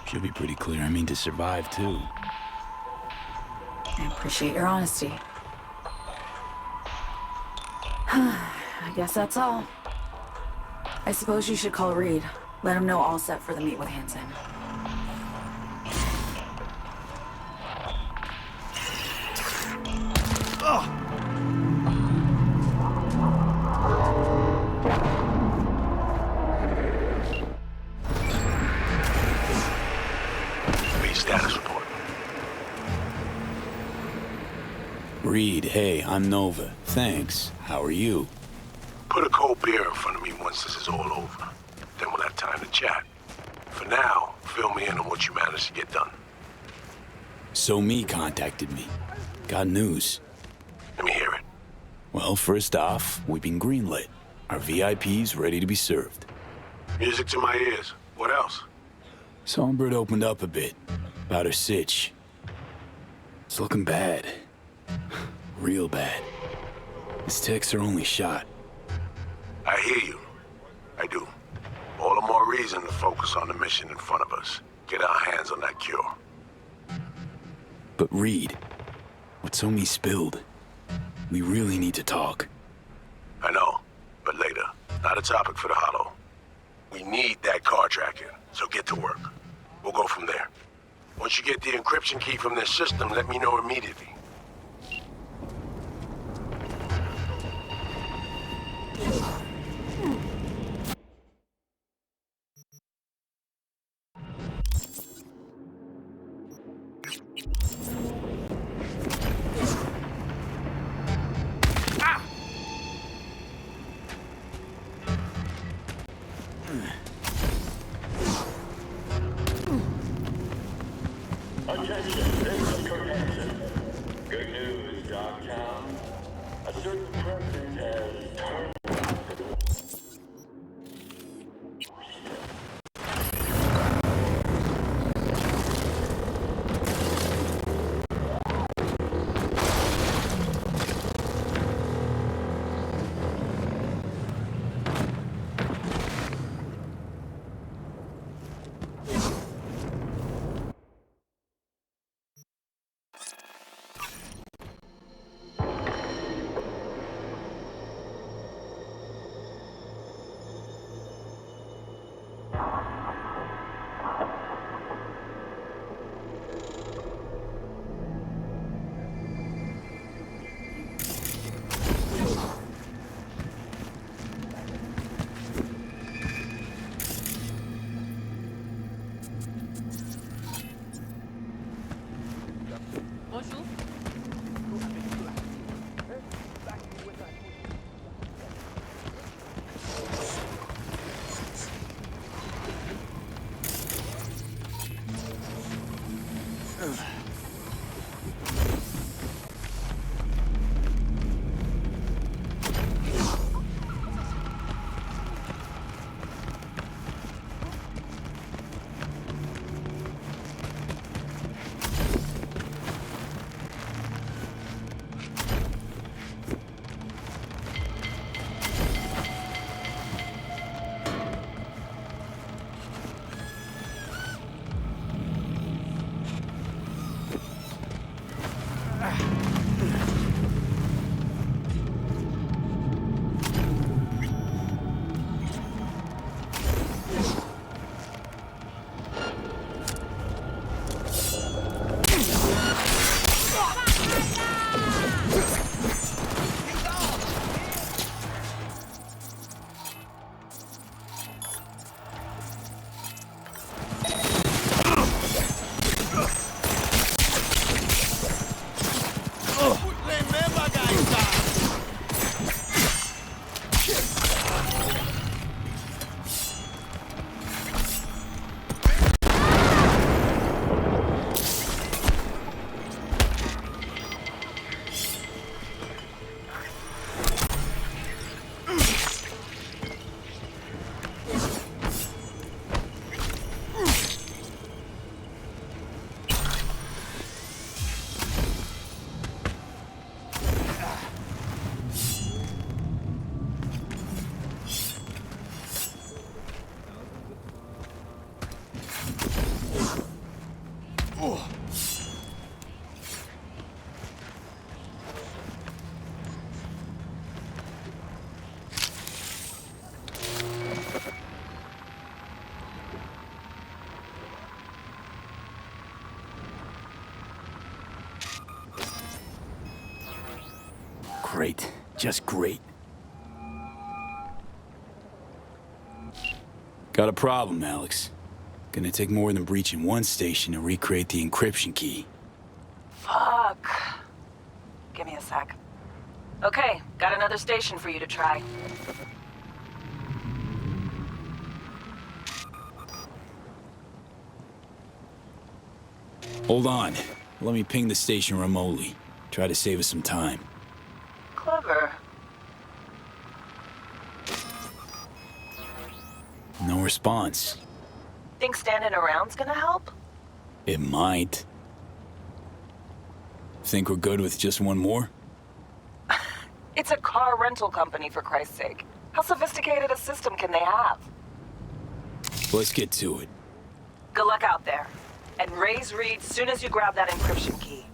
Should be pretty clear. I mean to survive, too. I appreciate your honesty. I guess that's all. I suppose you should call Reed. Let him know all set for the meet with Hansen. Status report. Reed, hey, I'm Nova. Thanks. How are you? Put a cold beer in front of me once this is all over. Then we'll have time to chat. For now, fill me in on what you managed to get done. So Me contacted me. Got news. Let me hear it. Well, first off, we've been greenlit. Our VIP's ready to be served. Music to my ears. What else? Songbird opened up a bit about her sitch. It's looking bad. Real bad. This tech's her only shot. I hear you. I do. All the more reason to focus on the mission in front of us. Get our hands on that cure. But Reed, what So Me spilled, we really need to talk. I know, but later. Not a topic for the Hollow. We need that car tracking, so get to work. We'll go from there. Once you get the encryption key from their system, let me know immediately. Attention, this is Kurt Hansen. Good news, Dogtown. A certain person has turned Bonjour. Great. Just great. Got a problem, Alex. Gonna take more than breaching one station to recreate the encryption key. Fuck. Give me a sec. Okay, got another station for you to try. Hold on. Let me ping the station remotely. Try to save us some time. Clever. No response. Think standing around's gonna help? It might. Think we're good with just one more? It's a car rental company, for Christ's sake. How sophisticated a system can they have? Let's get to it. Good luck out there. And raise Reed soon as you grab that encryption key.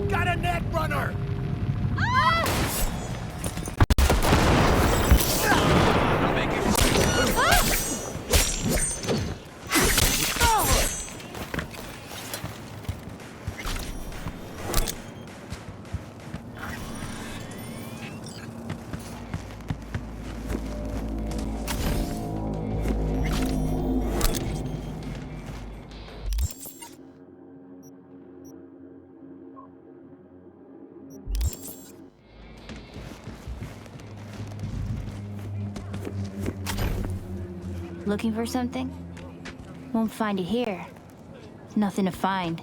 Got a net runner! Looking for something? Won't find it here. Nothing to find.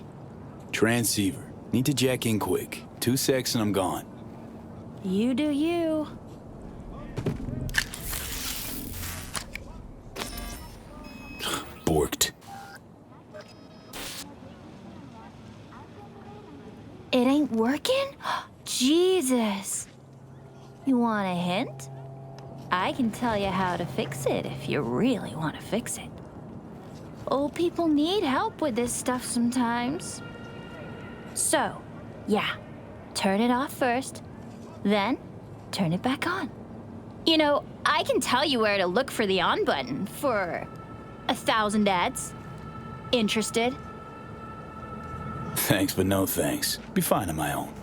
Transceiver. Need to jack in quick. 2 secs and I'm gone. You do you. Borked. It ain't working? Jesus. You want a hint? I can tell you how to fix it if you really want to fix it. Old people need help with this stuff sometimes. So, yeah, turn it off first, then turn it back on. You know, I can tell you where to look for the on button for 1,000 ads. Interested? Thanks, but no thanks. Be fine on my own.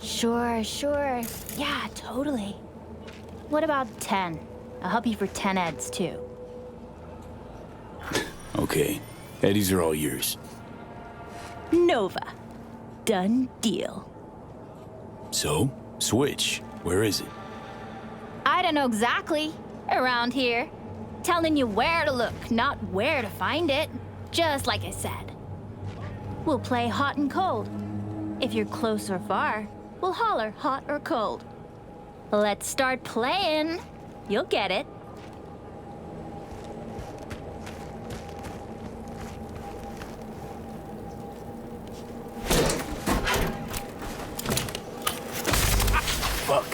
Sure. Yeah, totally. What about 10? I'll help you for 10 ads, too. Okay. Eddies are all yours. Nova. Done deal. So, switch. Where is it? I don't know exactly. Around here. Telling you where to look, not where to find it. Just like I said. We'll play hot and cold. If you're close or far, we'll holler hot or cold. Let's start playing. You'll get it. fuck?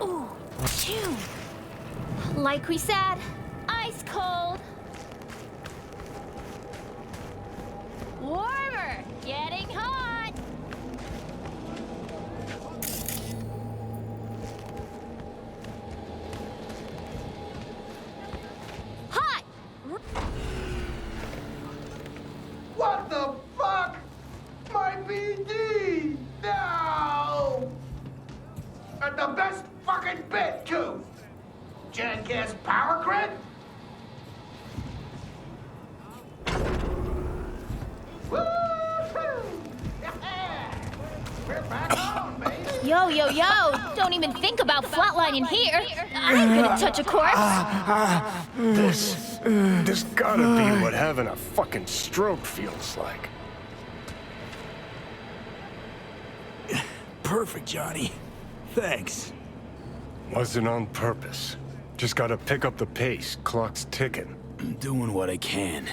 Ooh, phew. Like we said, ice cold. Warmer, getting hot. Hot. What the fuck? My BD! No! And the best fucking bit, too! Jackass power grid? Woo-hoo! Yeah! We're back on, baby! Yo, yo, yo! Don't even think about flatlining here. I ain't gonna touch a corpse. This gotta be what having a fucking stroke feels like. Perfect, Johnny. Thanks. Wasn't on purpose. Just gotta pick up the pace. Clock's ticking. I'm doing what I can.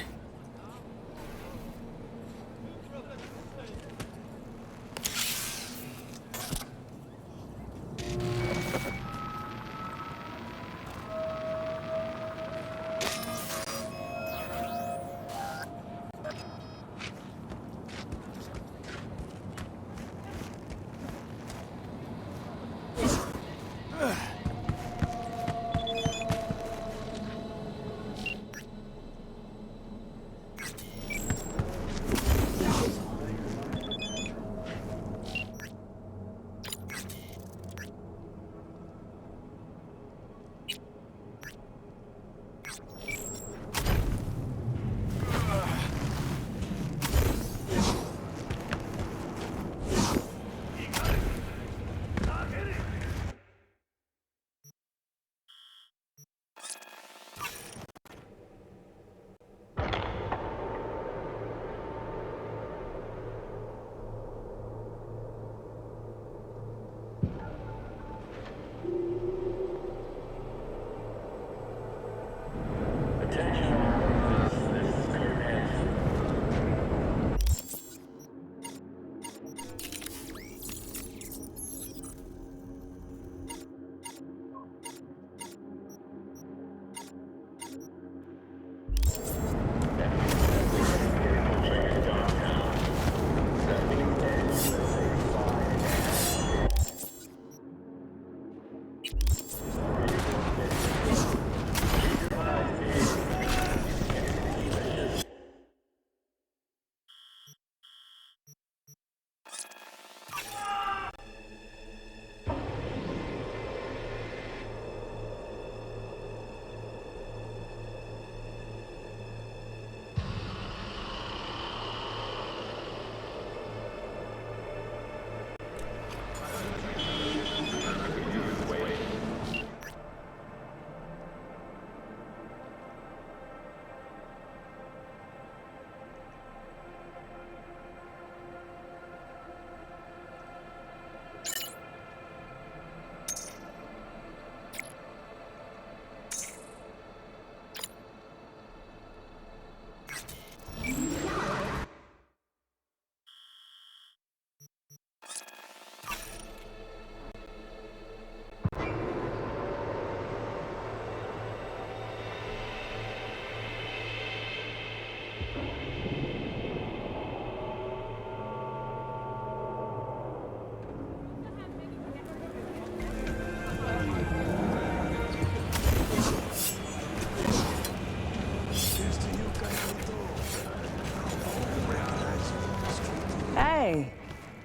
Hey,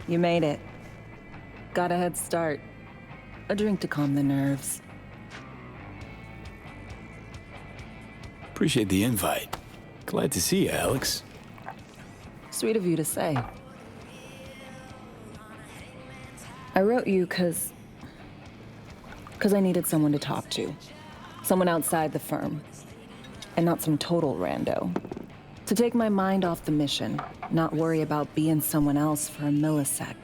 you made it. Got a head start. A drink to calm the nerves. Appreciate the invite. Glad to see you, Alex. Sweet of you to say. I wrote you because I needed someone to talk to. Someone outside the firm. And not some total rando. To take my mind off the mission, not worry about being someone else for a millisec.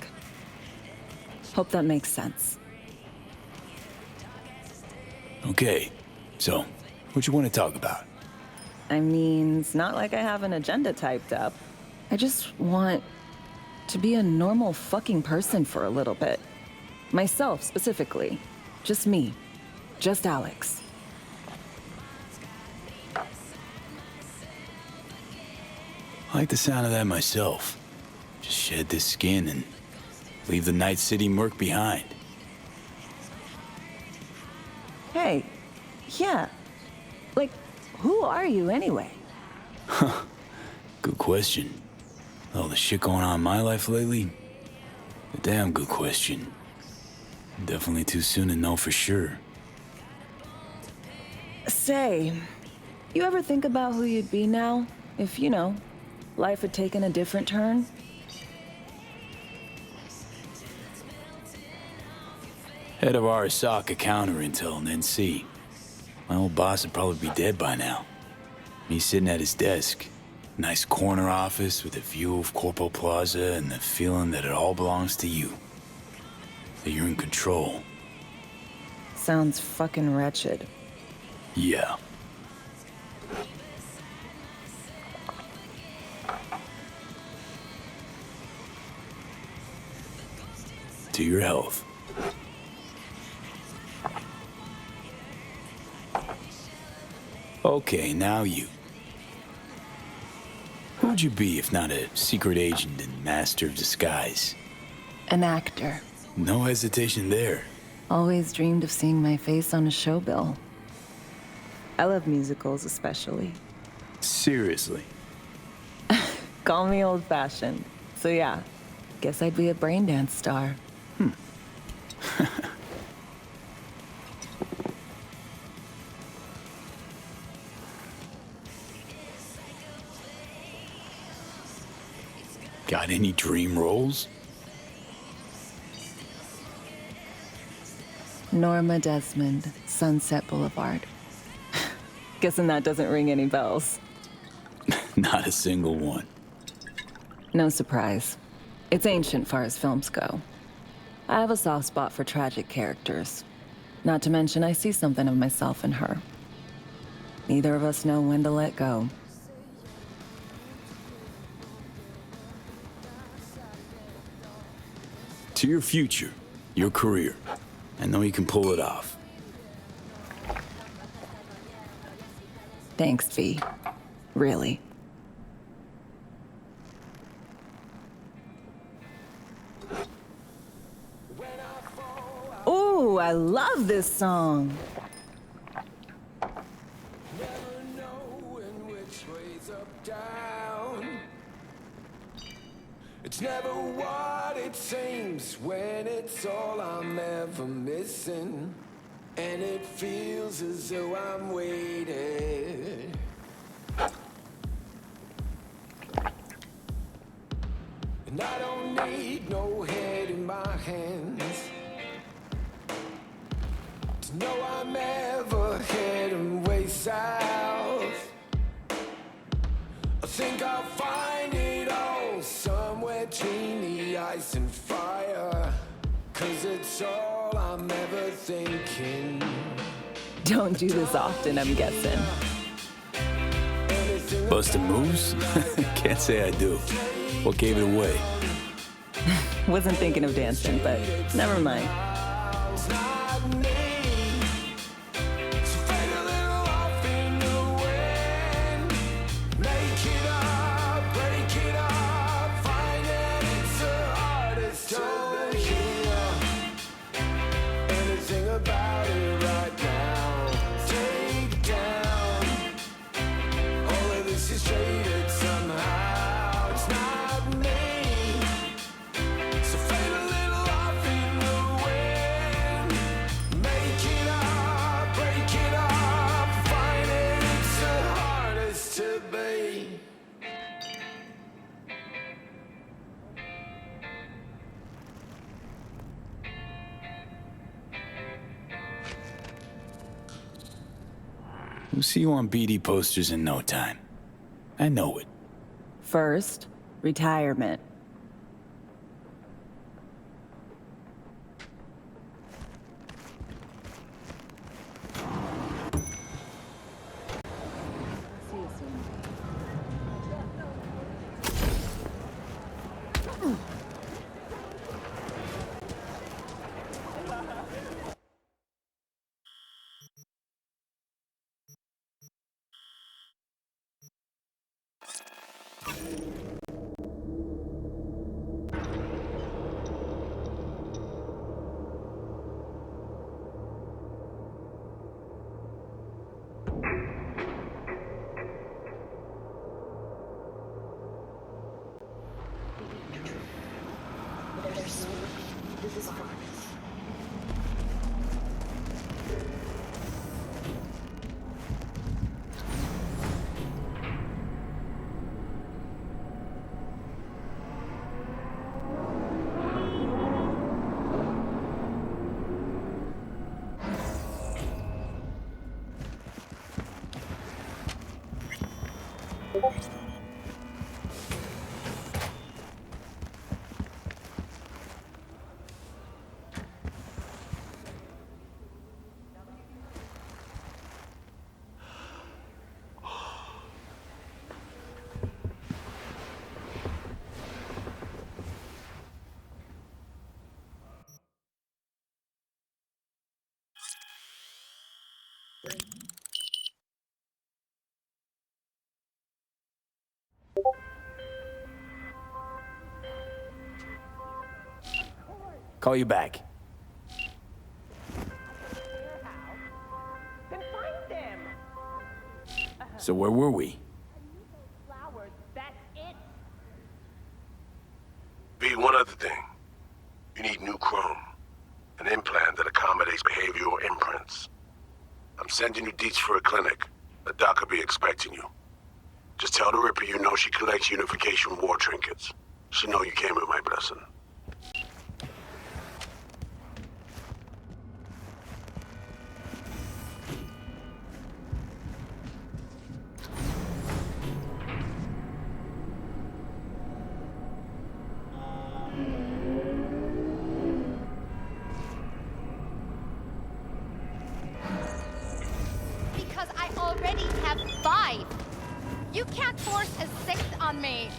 Hope that makes sense. Okay, so, what you want to talk about? I mean, it's not like I have an agenda typed up. I just want to be a normal fucking person for a little bit. Myself, specifically. Just me. Just Alex. I like the sound of that myself. Just shed this skin and leave the Night City murk behind. Hey, yeah. Like, who are you anyway? Huh. Good question. All the shit going on in my life lately? A damn good question. Definitely too soon to know for sure. Say, you ever think about who you'd be now if, you know, life had taken a different turn? Head of Arasaka Counter-Intel and NC. My old boss would probably be dead by now. Me sitting at his desk. Nice corner office with a view of Corpo Plaza and the feeling that it all belongs to you. That you're in control. Sounds fucking wretched. Yeah. To your health. Okay, now you. Who'd you be if not a secret agent and master of disguise? An actor. No hesitation there. Always dreamed of seeing my face on a show bill. I love musicals, especially. Seriously? Call me old-fashioned. So yeah, guess I'd be a braindance star. Got any dream roles? Norma Desmond, Sunset Boulevard. Guessing that doesn't ring any bells. Not a single one. No surprise. It's ancient far as films go. I have a soft spot for tragic characters. Not to mention I see something of myself in her. Neither of us know when to let go. To your future, your career. I know you can pull it off. Thanks, V. Really. Ooh, I love this song. It's never what it seems when it's all I'm ever missing. And it feels as though I'm waiting. And I don't need no head in my hands to know I'm ever heading way south. I think I'll find it all somewhere between the ice and fire. 'Cause it's all I'm ever thinking. Don't do this often, I'm guessing. Bustin' moves? Can't say I do. What gave it away? Wasn't thinking of dancing, but never mind. We'll see you on BD posters in no time. I know it. First, retirement. course. This is fine. Call you back. Then find them. So where were we? Flowers, that's it. V, one other thing. You need new chrome. An implant that accommodates behavioral imprints. I'm sending you deets for a clinic. The doc will be expecting you. Just tell the Ripper you know she collects unification war trinkets. She know you came with my blessing. Because I already have 5. You can't force a 6th on me.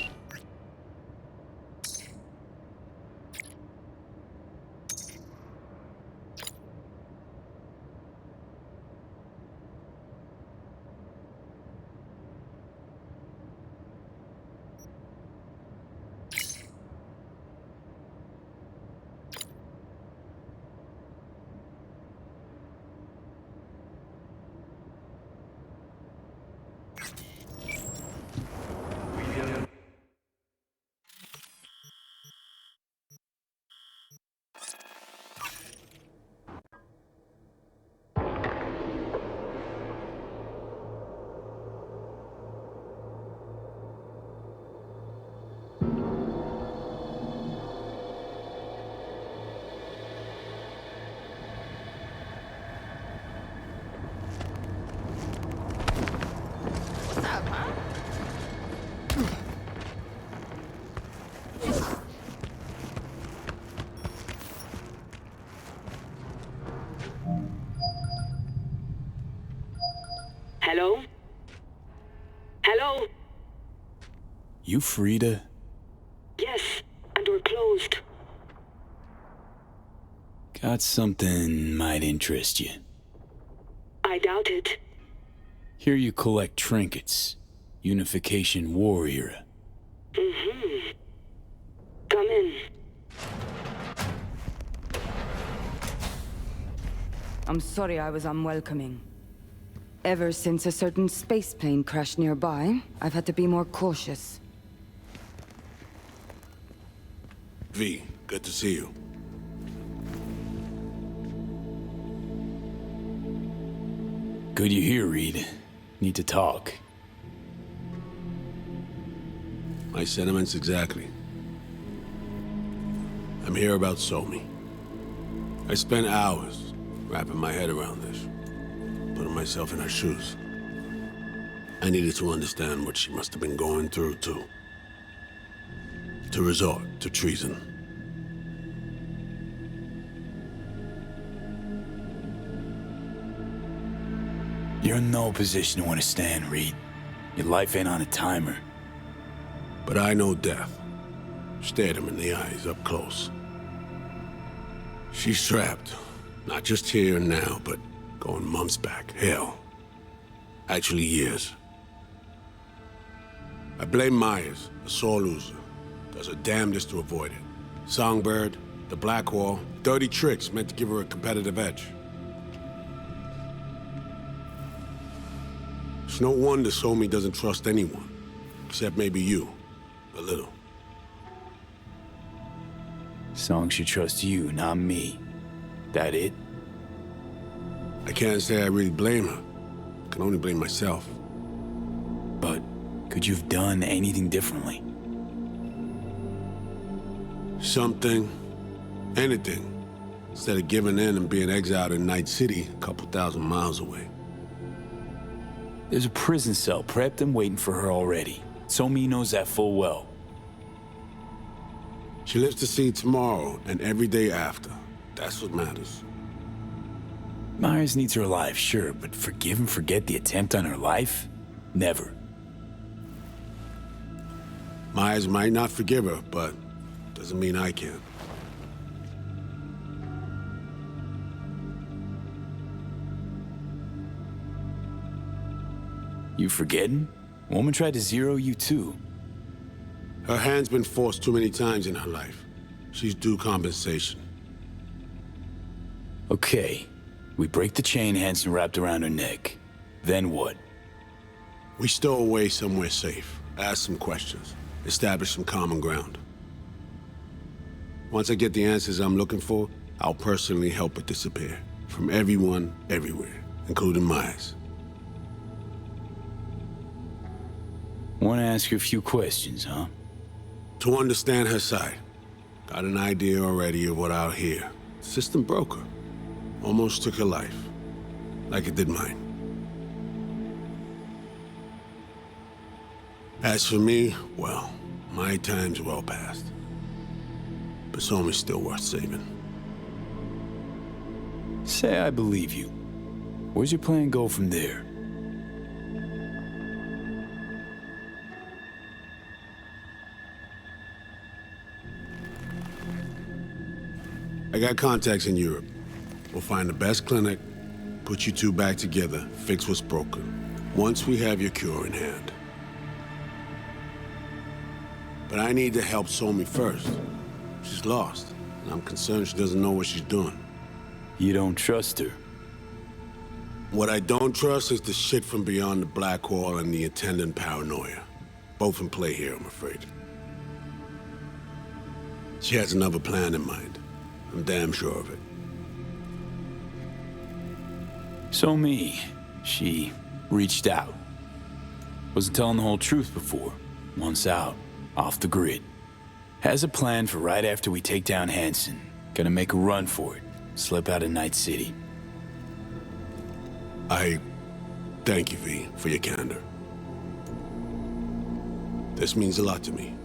What's up, huh? Hello? Hello? You Frida? Yes, and we're closed. Got something might interest you. I doubt it. Here you collect trinkets. Unification war era. Mm-hmm. Come in. I'm sorry I was unwelcoming. Ever since a certain space plane crashed nearby, I've had to be more cautious. V, good to see you. Good you here, Reed. Need to talk. My sentiments exactly. I'm here about Somi. I spent hours wrapping my head around this, putting myself in her shoes. I needed to understand what she must have been going through, too. To resort to treason. You're in no position to understand, Reed. Your life ain't on a timer. But I know death. Stared him in the eyes up close. She's trapped. Not just here and now, but going months back. Hell. Actually years. I blame Myers, a sore loser. Does her damnedest to avoid it. Songbird, the Blackwall, dirty tricks meant to give her a competitive edge. It's no wonder Somi doesn't trust anyone. Except maybe you. A little. Song should trust you, not me. That it? I can't say I really blame her. I can only blame myself. But could you have done anything differently? Something. Anything. Instead of giving in and being exiled in Night City, a couple thousand miles away. There's a prison cell prepped and waiting for her already. Somi knows that full well. She lives to see tomorrow and every day after. That's what matters. Myers needs her alive, sure, but forgive and forget the attempt on her life? Never. Myers might not forgive her, but doesn't mean I can. You forgetting? Woman tried to zero you too. Her hand's been forced too many times in her life. She's due compensation. Okay. We break the chain Hansen wrapped around her neck. Then what? We stow away somewhere safe, ask some questions, establish some common ground. Once I get the answers I'm looking for, I'll personally help her disappear. From everyone, everywhere, including Myers. Want to ask you a few questions, huh? To understand her side. Got an idea already of what I'll hear. System broke her. Almost took her life. Like it did mine. As for me, well, my time's well past. But Somi's still worth saving. Say I believe you. Where's your plan go from there? I got contacts in Europe. We'll find the best clinic, put you two back together, fix what's broken. Once we have your cure in hand. But I need to help Somi first. She's lost, and I'm concerned she doesn't know what she's doing. You don't trust her? What I don't trust is the shit from beyond the black hole and the attendant paranoia. Both in play here, I'm afraid. She has another plan in mind. I'm damn sure of it. Somi, she reached out. Wasn't telling the whole truth before. Once out, off the grid. Has a plan for right after we take down Hansen. Gonna make a run for it. Slip out of Night City. I thank you, V, for your candor. This means a lot to me.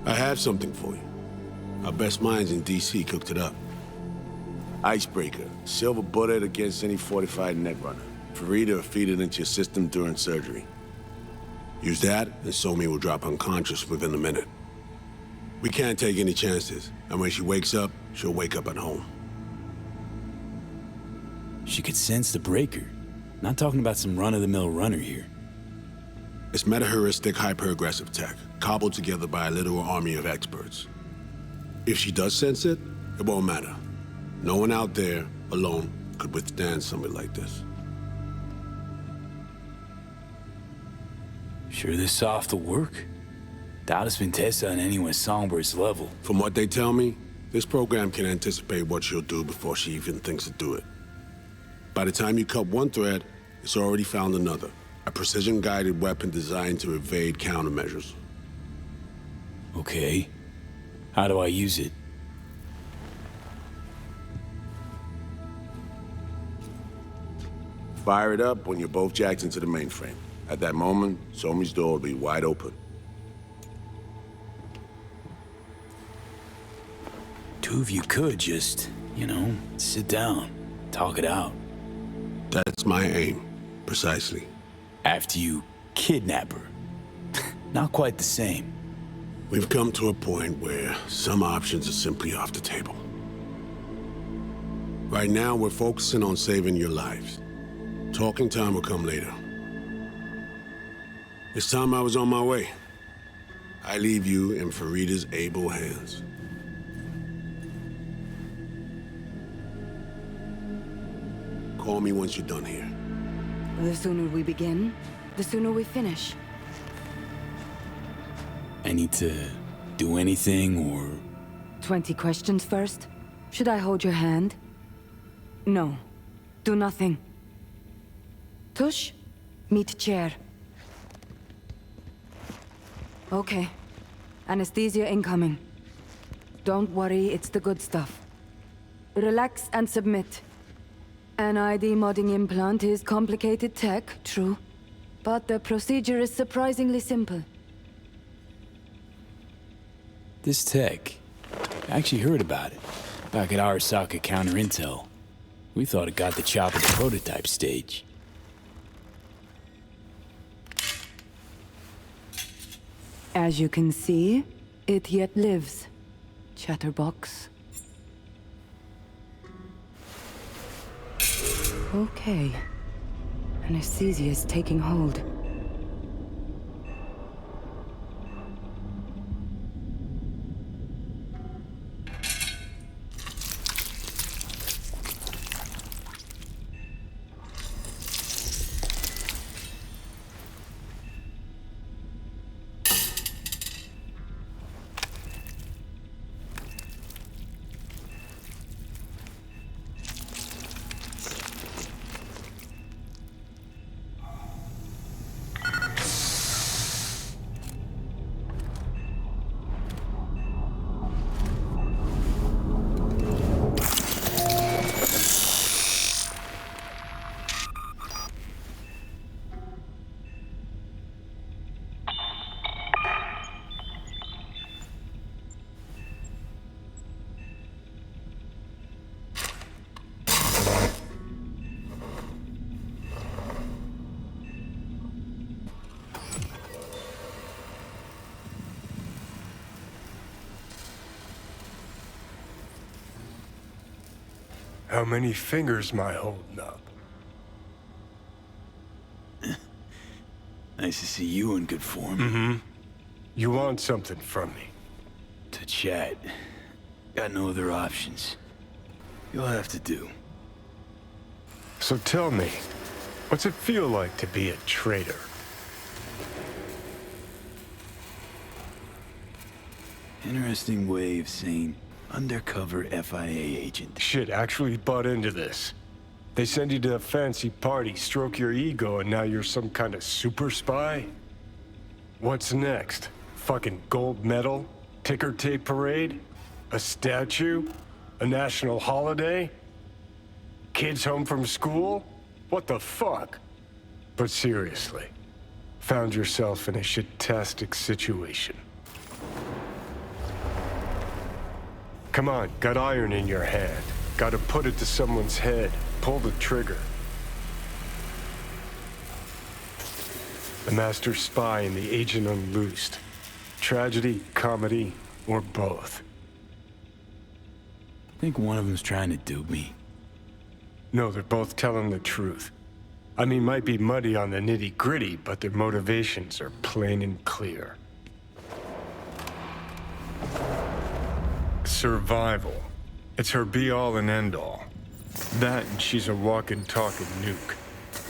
I have something for you. Our best minds in DC cooked it up. Icebreaker, silver bullet against any fortified netrunner. Farida will feed it into your system during surgery. Use that, and Somi will drop unconscious within a minute. We can't take any chances, and when she wakes up, she'll wake up at home. She could sense the breaker. Not talking about some run-of-the-mill runner here. It's meta-heuristic, hyper-aggressive tech, cobbled together by a literal army of experts. If she does sense it, it won't matter. No one out there, alone, could withstand something like this. Sure this soft will work? Doubt it's been tested on anyone's Songbird's level. From what they tell me, this program can anticipate what she'll do before she even thinks to do it. By the time you cut one thread, it's already found another. A precision-guided weapon designed to evade countermeasures. Okay. How do I use it? Fire it up when you're both jacked into the mainframe. At that moment, Somi's door will be wide open. Two of you could just, sit down, talk it out. That's my aim, precisely. After you kidnap her. Not quite the same. We've come to a point where some options are simply off the table. Right now, we're focusing on saving your lives. Talking time will come later. It's time I was on my way. I leave you in Farida's able hands. Call me once you're done here. The sooner we begin, the sooner we finish. I need to do anything, or... 20 questions first? Should I hold your hand? No. Do nothing. Tush, meet chair. Okay. Anesthesia incoming. Don't worry, it's the good stuff. Relax and submit. An ID modding implant is complicated tech, true. But the procedure is surprisingly simple. This tech, I actually heard about it. Back at Arasaka Counter Intel. We thought it got the chop at the prototype stage. As you can see, it yet lives. Chatterbox. Okay. Anesthesia is taking hold. How many fingers am I holding up? Nice to see you in good form. Mm-hmm. You want something from me? To chat. Got no other options. You'll have to do. So tell me, what's it feel like to be a traitor? Interesting way of saying undercover FIA agent. Shit, actually butt into this. They send you to a fancy party, stroke your ego, and now you're some kind of super spy? What's next? Fucking gold medal? Ticker tape parade? A statue? A national holiday? Kids home from school? What the fuck? But seriously, found yourself in a shit-tastic situation. Come on, got iron in your hand. Gotta put it to someone's head. Pull the trigger. The master spy and the agent unloosed. Tragedy, comedy, or both. Think one of them's trying to dupe me. No, they're both telling the truth. I mean, might be muddy on the nitty-gritty, but their motivations are plain and clear. Survival. It's her be-all and end-all. That and she's a walking, talking nuke.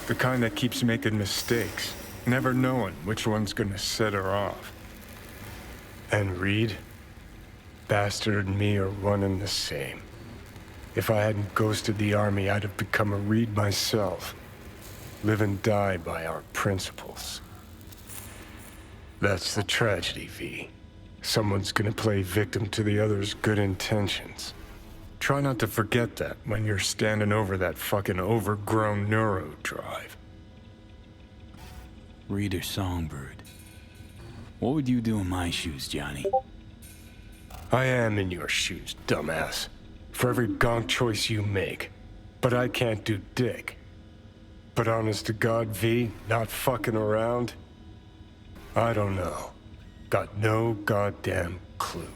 The kind that keeps making mistakes, never knowing which one's gonna set her off. And Reed? Bastard and me are one and the same. If I hadn't ghosted the army, I'd have become a Reed myself. Live and die by our principles. That's the tragedy, V. Someone's gonna play victim to the other's good intentions. Try not to forget that when you're standing over that fucking overgrown neuro drive. Reader Songbird. What would you do in my shoes, Johnny? I am in your shoes, dumbass. For every gonk choice you make. But I can't do dick. But honest to God, V, not fucking around? I don't know. Got no goddamn clue.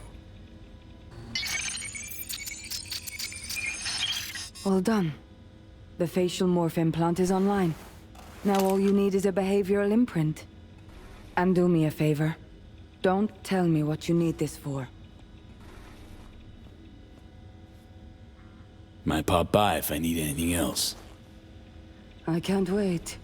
All done. The facial morph implant is online. Now all you need is a behavioral imprint. And do me a favor. Don't tell me what you need this for. Might pop by if I need anything else. I can't wait.